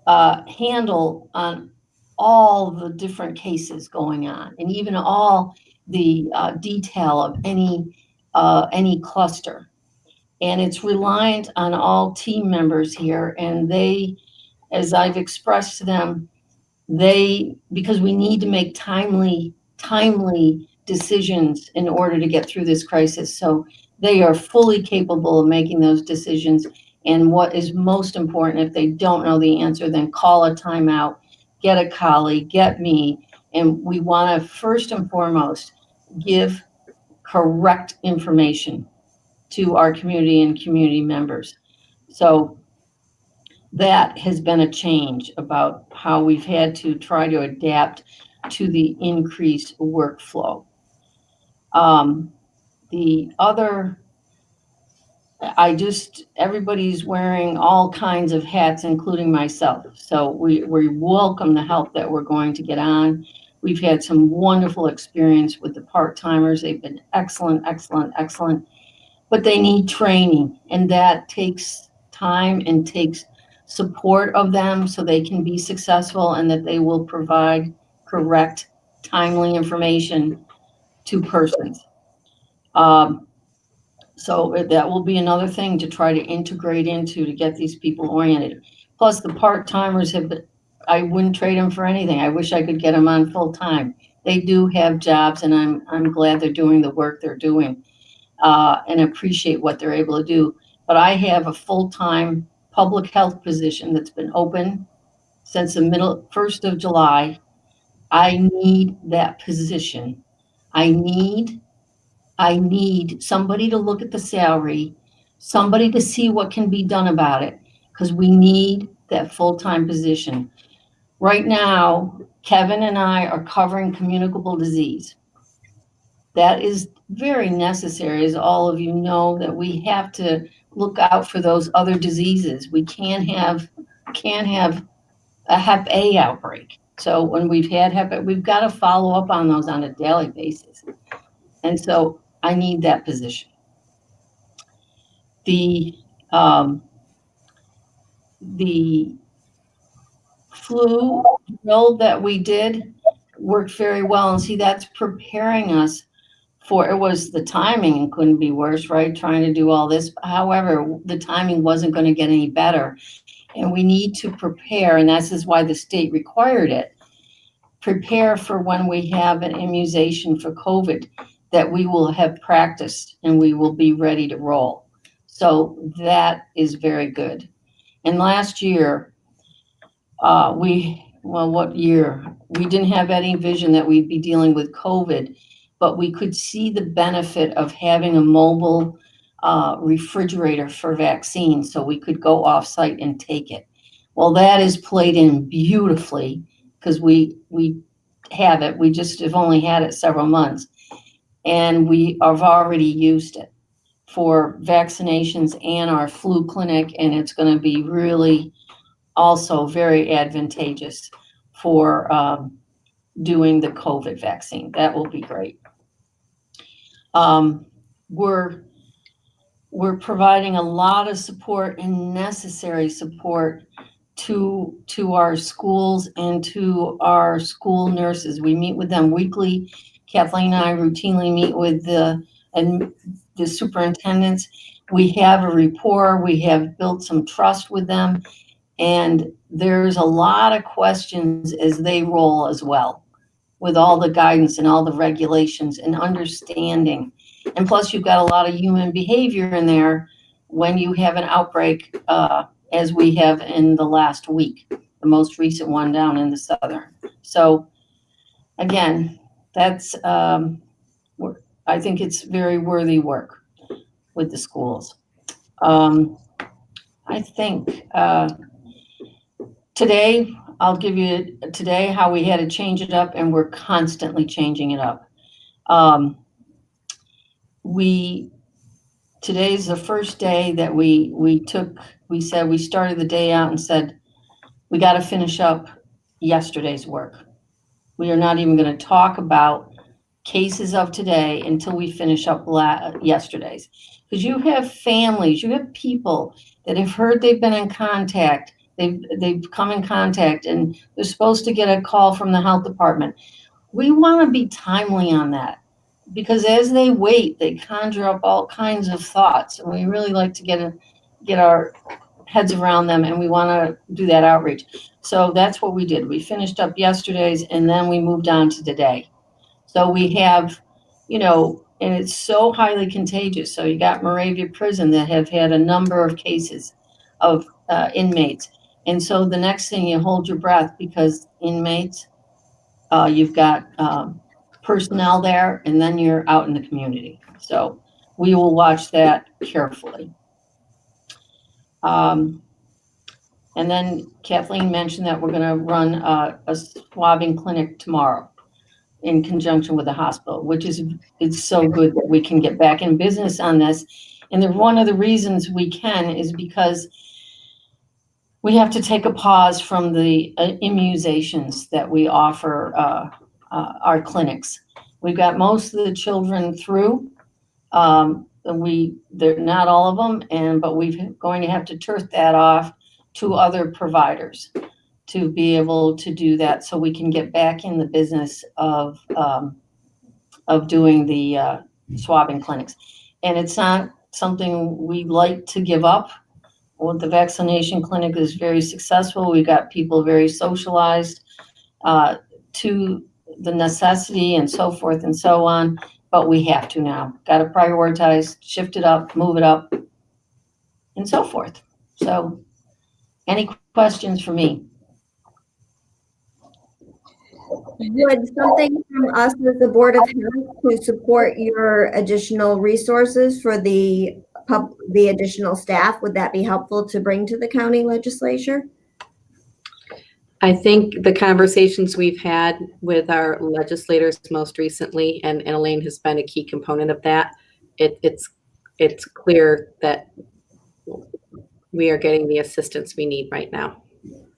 handle on all the different cases going on, and even all the detail of any cluster. And it's reliant on all team members here, and they, as I've expressed to them, because we need to make timely decisions in order to get through this crisis. So they are fully capable of making those decisions. And what is most important, if they don't know the answer, then call a timeout, get a colleague, get me. And we want to first and foremost give correct information to our community and community members. So that has been a change about how we've had to try to adapt to the increased workflow. The other, everybody's wearing all kinds of hats, including myself. So we welcome the help that we're going to get on. We've had some wonderful experience with the part-timers. They've been excellent, excellent, excellent, but they need training, and that takes time and takes support of them so they can be successful and that they will provide correct, timely information to persons. So that will be another thing to try to integrate into to get these people oriented. Plus the part-timers I wouldn't trade them for anything. I wish I could get them on full time. They do have jobs, and I'm glad they're doing the work they're doing, and appreciate what they're able to do. But I have a full-time public health position that's been open since the 1st of July. I need that position. I need somebody to look at the salary, somebody to see what can be done about it, because we need that full-time position. Right now, Kevin and I are covering communicable disease. That is very necessary, as all of you know, that we have to look out for those other diseases. We can't have a Hep A outbreak. So when we've had Hep A, we've got to follow up on those on a daily basis. And so I need that position. The flu drill that we did worked very well, and see, that's preparing us for, it was the timing and couldn't be worse, right? Trying to do all this. However, the timing wasn't going to get any better, and we need to prepare, and this is why the state required it. Prepare for when we have an immunization for COVID, that we will have practiced and we will be ready to roll. So that is very good. And last year, what year? We didn't have any vision that we'd be dealing with COVID, but we could see the benefit of having a mobile refrigerator for vaccines, so we could go off-site and take it. Well, that is played in beautifully, because we have it. We just have only had it several months, and we have already used it for vaccinations and our flu clinic, and it's going to be really also very advantageous for doing the COVID vaccine. That will be great. We're providing a lot of support and necessary support to our schools and to our school nurses. We meet with them weekly. Kathleen and I routinely meet with the superintendents. We have a rapport. We have built some trust with them, and there's a lot of questions as they roll as well, with all the guidance and all the regulations and understanding. And plus, you've got a lot of human behavior in there when you have an outbreak, as we have in the last week, the most recent one down in the southern. So again, that's, I think it's very worthy work with the schools. I think today, I'll give you today how we had to change it up, and we're constantly changing it up. Today's the first day that we started the day out and said, we got to finish up yesterday's work. We are not even going to talk about cases of today until we finish up yesterday's. Because you have families, you have people that have heard they've been in contact, they've come in contact, and they're supposed to get a call from the health department. We want to be timely on that, because as they wait, they conjure up all kinds of thoughts, and we really like to get our heads around them, and we want to do that outreach. So that's what we did. We finished up yesterday's, and then we moved on to today. So we have, and it's so highly contagious. So you got Moravia Prison that have had a number of cases of inmates. And so the next thing, you hold your breath, because inmates, you've got personnel there, and then you're out in the community. So we will watch that carefully. And then Kathleen mentioned that we're going to run a swabbing clinic tomorrow. in conjunction with the hospital, which is, it's so good that we can get back in business on this. And one of the reasons we can is because we have to take a pause from the immunizations that we offer our clinics. We've got most of the children through. They're not all of them, but we're going to have to turf that off to other providers to be able to do that, so we can get back in the business of doing the swabbing clinics. And it's not something we like to give up. Well, the vaccination clinic is very successful. We got people very socialized to the necessity and so forth and so on. But we have to now. Got to prioritize, shift it up, move it up, and so forth. So, any questions for me? Would something from us as the Board of Health to support your additional resources for the additional staff, would that be helpful to bring to the county legislature? I think the conversations we've had with our legislators most recently, and Elaine has been a key component of that, it's clear that we are getting the assistance we need right now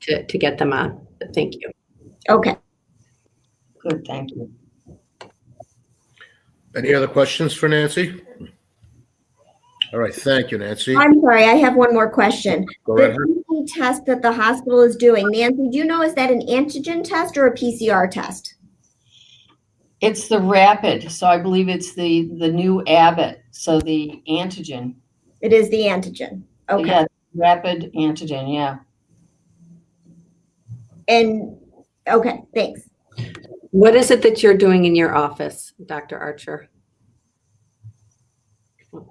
to get them on. Thank you. Okay. Good, thank you. Any other questions for Nancy? All right, thank you, Nancy. I'm sorry, I have one more question. Go right The ahead. TB test that the hospital is doing, Nancy, do you know, is that an antigen test or a PCR test? It's the rapid, so I believe it's the new Abbott, so the antigen. It is the antigen. Okay. Yeah, rapid antigen, yeah. And, okay, thanks. What is it that you're doing in your office, Dr. Archer?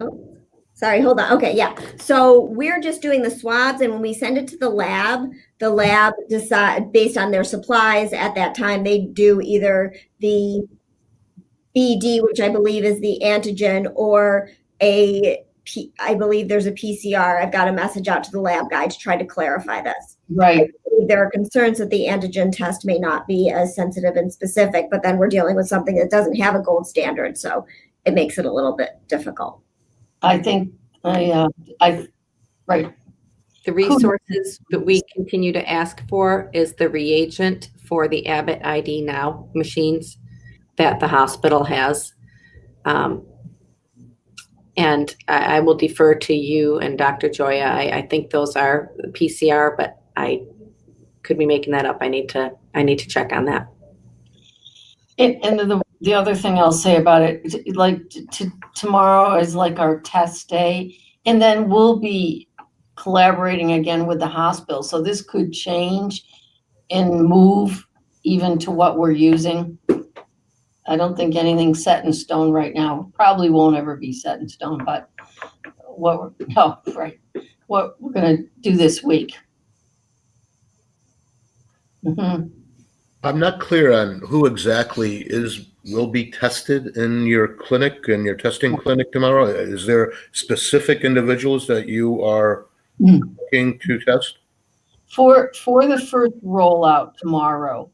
Oh, sorry, hold on. Okay, yeah. So we're just doing the swabs, and when we send it to the lab decide based on their supplies at that time. They do either the BD, which I believe is the antigen, or I believe there's a PCR. I've got a message out to the lab guy to try to clarify this. Right. There are concerns that the antigen test may not be as sensitive and specific, but then we're dealing with something that doesn't have a gold standard, so it makes it a little bit difficult. I think right. The resources that we continue to ask for is the reagent for the Abbott ID Now machines that the hospital has. And I will defer to you and Dr. Joya. I think those are PCR, but I could be making that up. I need to check on that. And the other thing I'll say about it, like tomorrow is like our test day, and then we'll be collaborating again with the hospital. So this could change and move even to what we're using. I don't think anything's set in stone right now. Probably won't ever be set in stone, but what we're going to do this week. Mm-hmm. I'm not clear on who exactly will be tested in your clinic, in your testing clinic tomorrow. Is there specific individuals that you are looking to test? For the first rollout tomorrow,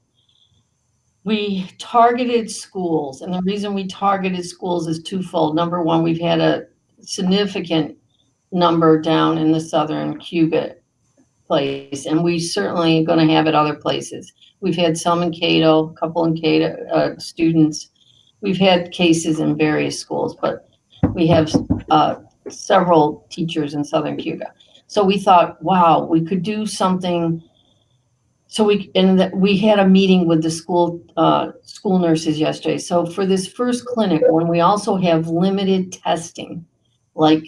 we targeted schools, and the reason we targeted schools is twofold. Number one, we've had a significant number down in the southern Cuba place, and we certainly going to have it other places. We've had some in Cato, a couple in Cato students. We've had cases in various schools, but we have several teachers in southern Cuba. So we thought, wow, we could do something. So we had a meeting with the school nurses yesterday. So for this first clinic, when we also have limited testing, like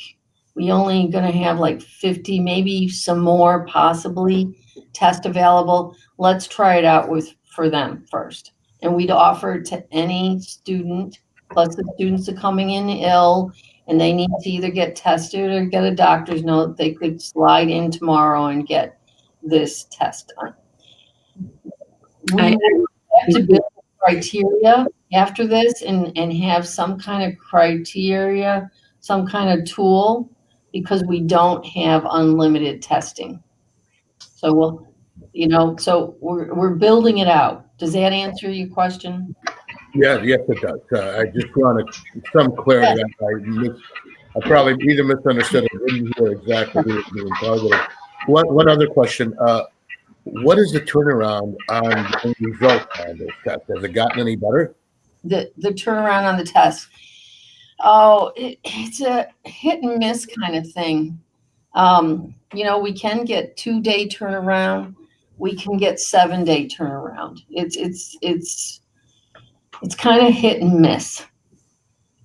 we only going to have like 50, maybe some more possibly test available. Let's try it out for them first. And we'd offer to any student, plus the students are coming in ill and they need to either get tested or get a doctor's note, they could slide in tomorrow and get this test done. We have to build criteria after this and have some kind of criteria, some kind of tool, because we don't have unlimited testing. So so we're building it out. Does that answer your question? Yeah, yes, it does. I just wanted some clarity. I probably either misunderstood or didn't hear exactly who was being targeted. One other question. What is the turnaround on the results on this test? Has it gotten any better? The turnaround on the test. Oh, it's a hit and miss kind of thing. We can get 2-day turnaround. We can get 7-day turnaround. It's kind of hit and miss.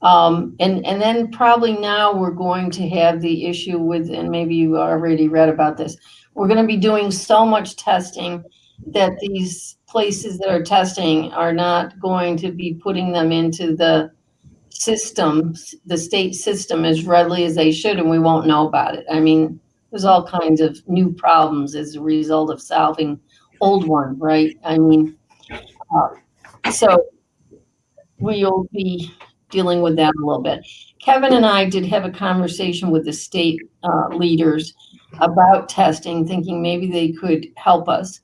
And then probably now we're going to have the issue with, and maybe you already read about this, we're going to be doing so much testing that these places that are testing are not going to be putting them into the systems, the state system, as readily as they should, and we won't know about it. I mean, there's all kinds of new problems as a result of solving old one, right? I mean, so we'll be dealing with that a little bit. Kevin and I did have a conversation with the state leaders about testing, thinking maybe they could help us.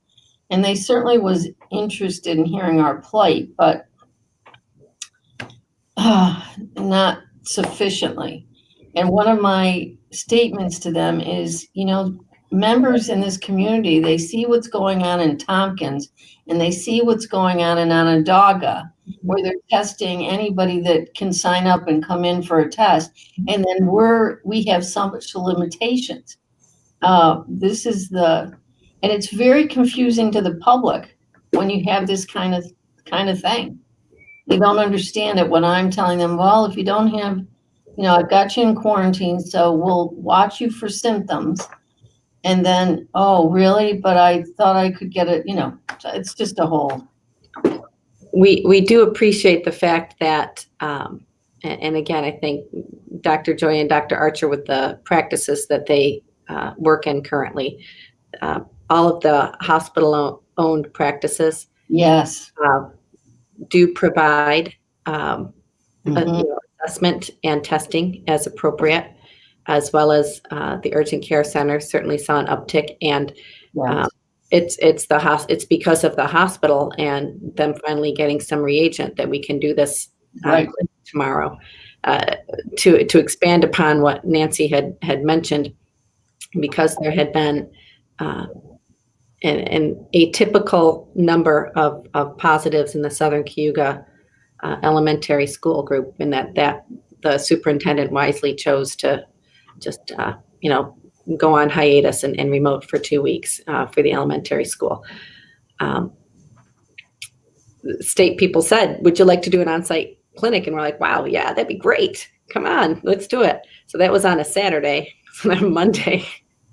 And they certainly was interested in hearing our plight, but not sufficiently. And one of my statements to them is, members in this community, they see what's going on in Tompkins and they see what's going on in Onondaga, where they're testing anybody that can sign up and come in for a test. And then we have so much limitations. And it's very confusing to the public when you have this kind of thing. They don't understand it when I'm telling them, well, if you don't have, I've got you in quarantine, so we'll watch you for symptoms. And then, oh, really? But I thought I could get it, it's just a whole. We do appreciate the fact that, and again, I think Dr. Joy and Dr. Archer, with the practices that they work in currently, all of the hospital-owned practices, yes, do provide assessment and testing as appropriate, as well as the urgent care center certainly saw an uptick, and it's because of the hospital and them finally getting some reagent that we can do this tomorrow. To expand upon what Nancy had mentioned, because there had been an atypical number of positives in the Southern Cayuga elementary school group, and that the superintendent wisely chose to just go on hiatus and remote for 2 weeks for the elementary school. State people said, would you like to do an on-site clinic? And we're like, wow, yeah, that'd be great. Come on, let's do it. So that was on a Saturday. So then Monday,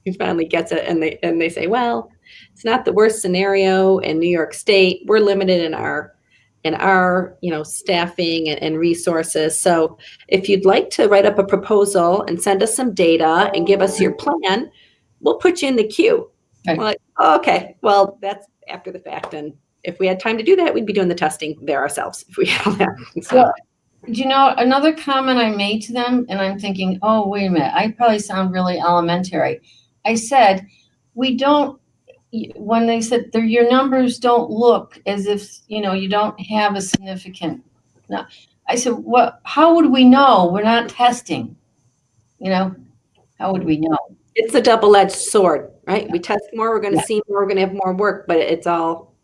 he finally gets it, and they say, well, it's not the worst scenario in New York State. We're limited in our staffing and resources. So if you'd like to write up a proposal and send us some data and give us your plan, we'll put you in the queue. We're like, oh, okay, well, that's after the fact. And if we had time to do that, we'd be doing the testing there ourselves if we had that. So. Well, another comment I made to them, and I'm thinking, oh, wait a minute, I probably sound really elementary. I said, when they said your numbers don't look as if, you don't have a significant, no. I said, well, how would we know? We're not testing, how would we know? It's a double-edged sword, right? We test more, we're going to see more, we're going to have more work, but it's all,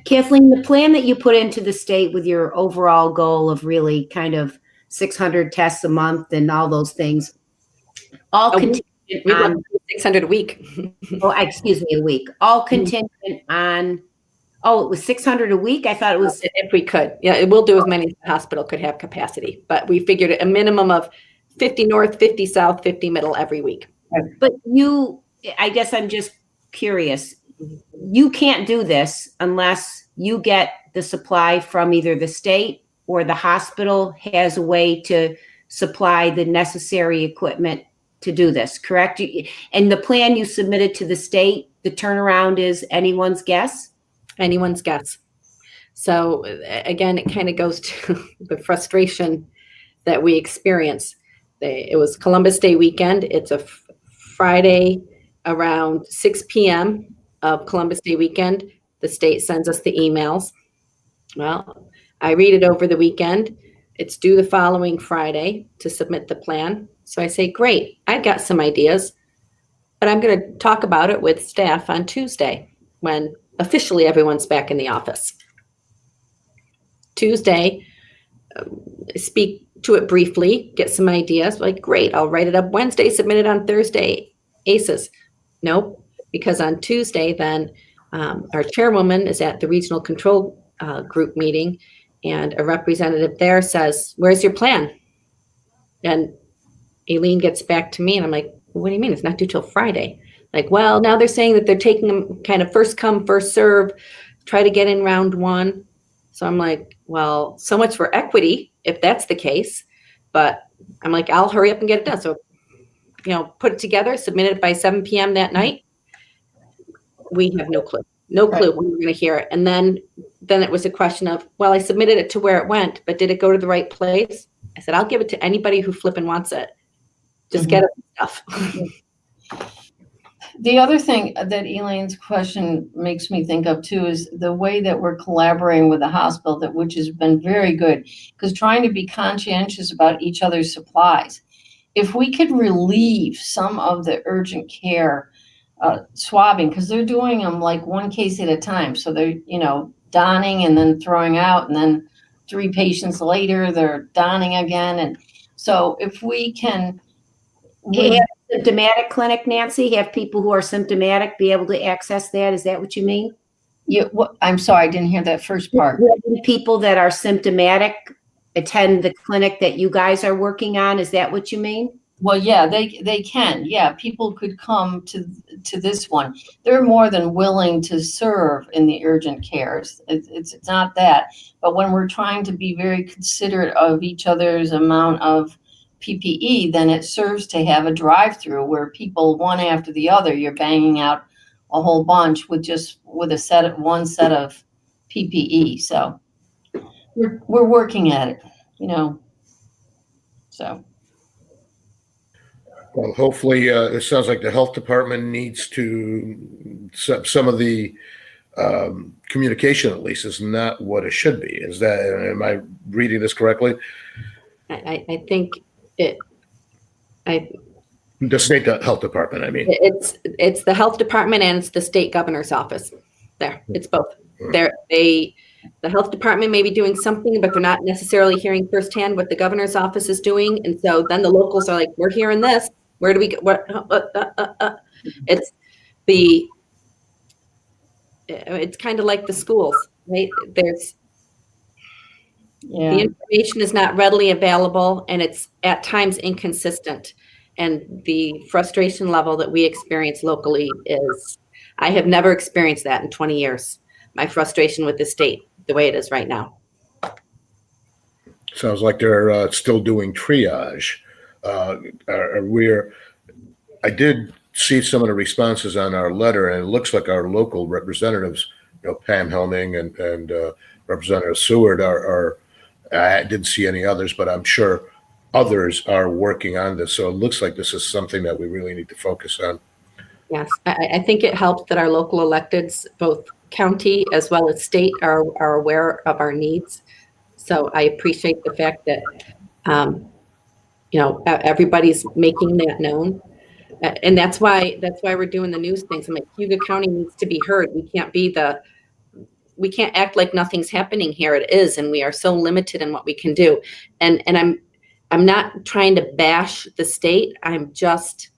Kathleen, the plan that you put into the state with your overall goal of really kind of 600 tests a month and all those things, all contingent on 600 a week. a week. All contingent on. Oh, it was 600 a week. I thought it was. If we could, yeah, we'll do as many as the hospital could have capacity, but we figured a minimum of 50 north, 50 south, 50 middle every week. But I guess I'm just curious. You can't do this unless you get the supply from either the state or the hospital has a way to supply the necessary equipment to do this, correct? And the plan you submitted to the state, the turnaround is anyone's guess? Anyone's guess. So again, it kind of goes to the frustration that we experience. It was Columbus Day weekend. It's a Friday around 6 p.m. of Columbus Day weekend. The state sends us the emails. Well, I read it over the weekend. It's due the following Friday to submit the plan. So I say, great, I've got some ideas, but I'm going to talk about it with staff on Tuesday when officially everyone's back in the office. Tuesday, speak to it briefly, get some ideas. Like, great, I'll write it up Wednesday, submit it on Thursday. ACEs. Nope, because on Tuesday, then our chairwoman is at the regional control group meeting, and a representative there says, where's your plan? And Aileen gets back to me, and I'm like, what do you mean? It's not due till Friday. Like, well, now they're saying that they're taking them kind of first come, first serve, try to get in round one. So I'm like, well, so much for equity, if that's the case. But I'm like, I'll hurry up and get it done. So, put it together, submit it by 7 p.m. that night. We have no clue when we're going to hear it. And then it was a question of, well, I submitted it to where it went, but did it go to the right place? I said, I'll give it to anybody who flipping wants it. Just get it stuff. The other thing that Elaine's question makes me think of too is the way that we're collaborating with the hospital, which has been very good, because trying to be conscientious about each other's supplies. If we could relieve some of the urgent care swabbing, because they're doing them like one case at a time. So they're, donning and then throwing out, and then 3 patients later, they're donning again. And so if we can... Have a symptomatic clinic, Nancy? Have people who are symptomatic be able to access that? Is that what you mean? I'm sorry, I didn't hear that first part. People that are symptomatic attend the clinic that you guys are working on. Is that what you mean? Well, yeah, they can. Yeah, people could come to this one. They're more than willing to serve in the urgent cares. It's not that. But when we're trying to be very considerate of each other's amount of PPE, then it serves to have a drive-through where people, one after the other, you're banging out a whole bunch with one set of PPE. So we're working at it, so. Well, hopefully, it sounds like the health department needs to, some of the communication at least is not what it should be. Am I reading this correctly? I think The state health department, I mean. It's the health department and it's the state governor's office. It's both. The health department may be doing something, but they're not necessarily hearing firsthand what the governor's office is doing. And so then the locals are like, we're hearing this. Where do we get what? It's kind of like the schools, right? The information is not readily available, and it's at times inconsistent. And the frustration level that we experience locally is, I have never experienced that in 20 years. My frustration with the state, the way it is right now. Sounds like they're still doing triage. I did see some of the responses on our letter, and it looks like our local representatives, Pam Helming and Representative Seward are I didn't see any others, but I'm sure others are working on this. So it looks like this is something that we really need to focus on. Yes, I think it helps that our local electeds, both county as well as state, are aware of our needs. So I appreciate the fact that, everybody's making that known. And that's why we're doing the news things. I'm like, Hugo County needs to be heard. We can't act like nothing's happening here. It is, and we are so limited in what we can do. And I'm not trying to bash the state. I'm just,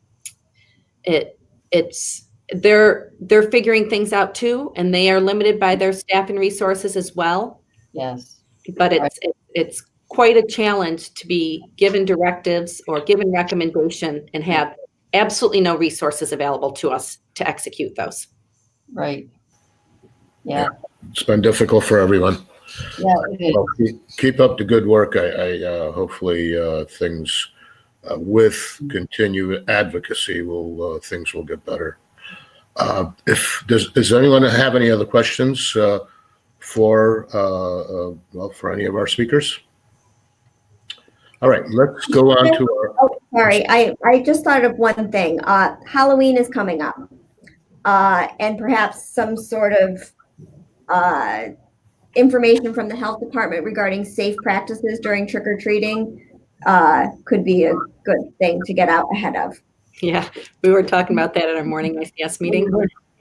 they're figuring things out too, and they are limited by their staff and resources as well. Yes. But it's quite a challenge to be given directives or given recommendation and have absolutely no resources available to us to execute those. Right. Yeah. It's been difficult for everyone. Yeah, it is. Well, keep up the good work. I hopefully things with continued advocacy things will get better. Does anyone have any other questions for any of our speakers? All right, let's go on to our. Oh, sorry, I just thought of one thing. Halloween is coming up, and perhaps some sort of information from the health department regarding safe practices during trick-or-treating could be a good thing to get out ahead of. Yeah, we were talking about that at our morning ICS meeting,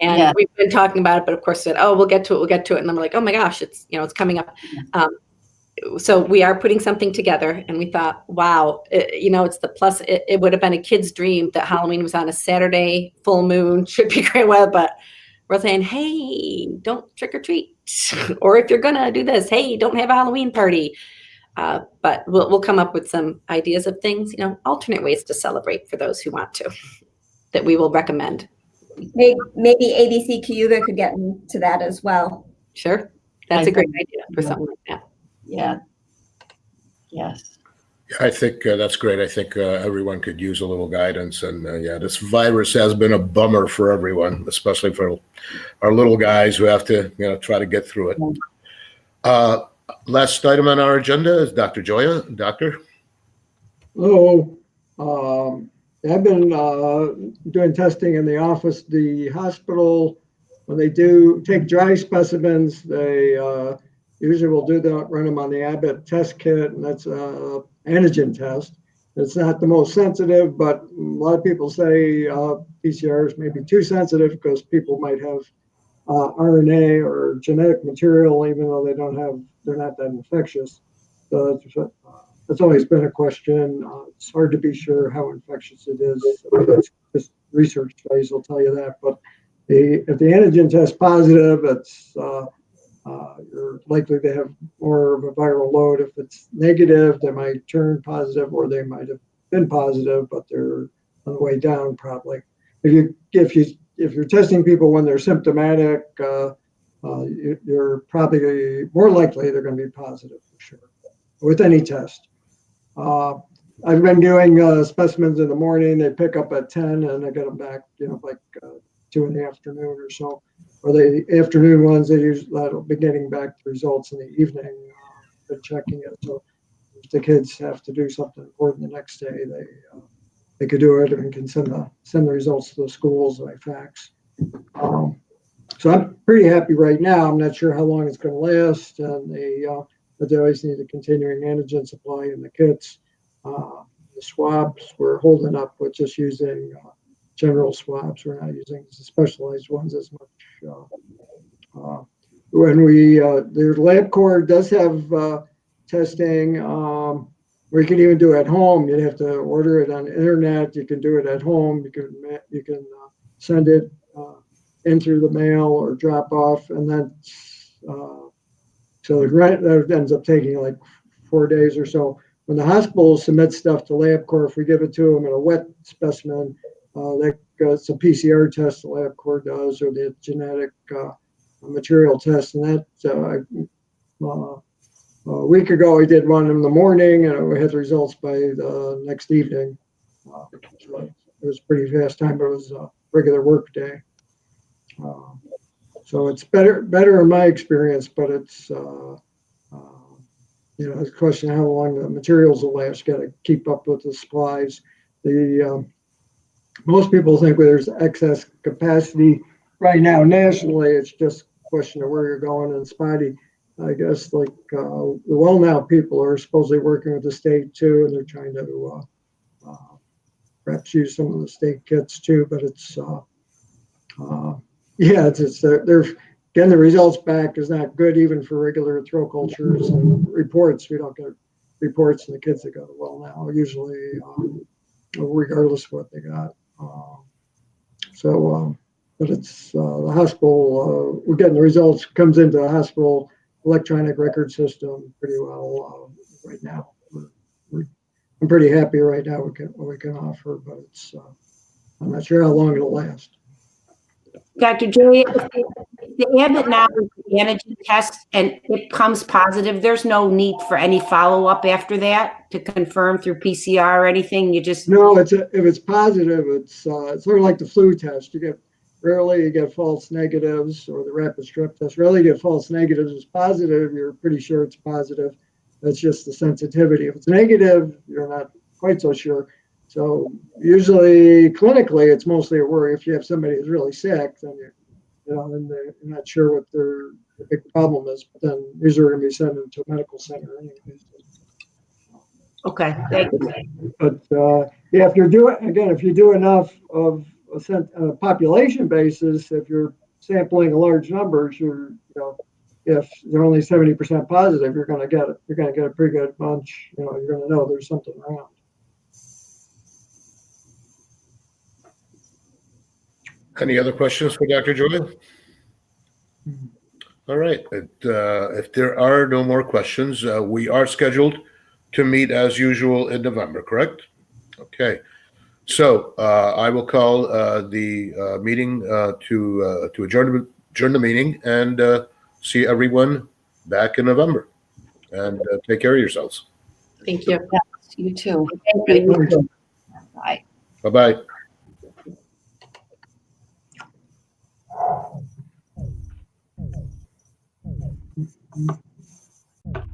and Yeah. we've been talking about it, but of course said, oh, we'll get to it, and then we're like, oh my gosh, it's coming up. So we are putting something together, and we thought, wow, it's the plus. It would have been a kid's dream that Halloween was on a Saturday, full moon, should be great weather, but we're saying, hey, don't trick or treat, or if you're gonna do this, hey, don't have a Halloween party. But we'll come up with some ideas of things, alternate ways to celebrate for those who want to, that we will recommend. Maybe ABC Cayuga could get into that as well. Sure, that's a great idea for something like that. Yeah. Yes. I think that's great. I think everyone could use a little guidance. And this virus has been a bummer for everyone, especially for our little guys who have to, try to get through it. Last item on our agenda is Dr. Joya. Doctor? Hello. I've been doing testing in the office. The hospital, when they do take dry specimens, they usually will run them on the Abbott test kit, and that's an antigen test. It's not the most sensitive, but a lot of people say PCRs may be too sensitive because people might have RNA or genetic material, even though they're not that infectious. So that's always been a question. It's hard to be sure how infectious it is. Just research studies will tell you that. But if the antigen tests positive, it's you're likely to have more of a viral load. If it's negative, they might turn positive, or they might have been positive, but they're on the way down probably. If you're testing people when they're symptomatic, you're probably more likely they're going to be positive for sure with any test. I've been doing specimens in the morning. They pick up at 10 and I get them back, like 2 in the afternoon or so. Or the afternoon ones, that'll be getting back the results in the evening. Been checking it. So if the kids have to do something important the next day, they could do it and can send the results to the schools by fax. So I'm pretty happy right now. I'm not sure how long it's going to last, and but they always need a continuing antigen supply in the kits. The swabs we're holding up with just using general swabs. We're not using the specialized ones as much. When the LabCorp does have testing. We can even do it at home. You'd have to order it on the internet. You can do it at home. You can send it in through the mail or drop off, and then so that ends up taking like 4 days or so. When the hospital submits stuff to LabCorp, if we give it to them in a wet specimen, it's a PCR test the LabCorp does, or the genetic material test, and that. A week ago, we did one in the morning, and we had the results by the next evening. So it was pretty fast time, but it was a regular work day. So it's better in my experience, but it's it's a question of how long the materials will last. You got to keep up with the supplies. Most people think there's excess capacity right now nationally. It's just a question of where you're going and spotty. I guess the WellNow people are supposedly working with the state too, and they're trying to perhaps use some of the state kits too. But it's they're getting the results back is not good even for regular throw cultures and reports. We don't get reports from the kids that go to WellNow usually, regardless of what they got. But it's the hospital. We're getting the results. Comes into the hospital electronic record system pretty well right now. I'm pretty happy right now with what we can offer, but I'm not sure how long it'll last. Dr. Julia, if the Abbott now is the antigen test and it comes positive, there's no need for any follow-up after that to confirm through PCR or anything? No, if it's positive, it's sort of like the flu test. Rarely you get false negatives, or the rapid strep test. Rarely you get false negatives. If it's positive, you're pretty sure it's positive. That's just the sensitivity. If it's negative, you're not quite so sure. So usually, clinically, it's mostly a worry. If you have somebody who's really sick, then you're not sure what their the big problem is. But then these are going to be sent into a medical center anyway. Okay, thank you. But yeah, if you do enough of a population basis, if you're sampling large numbers, if they're only 70% positive, you're going to get a pretty good bunch. You're going to know there's something around. Any other questions for Dr. Joy? All right. If there are no more questions, we are scheduled to meet as usual in November, correct? Okay. So I will call the meeting to adjourn the meeting and see everyone back in November. And take care of yourselves. Thank you. You too. Thank you. Bye. Bye-bye.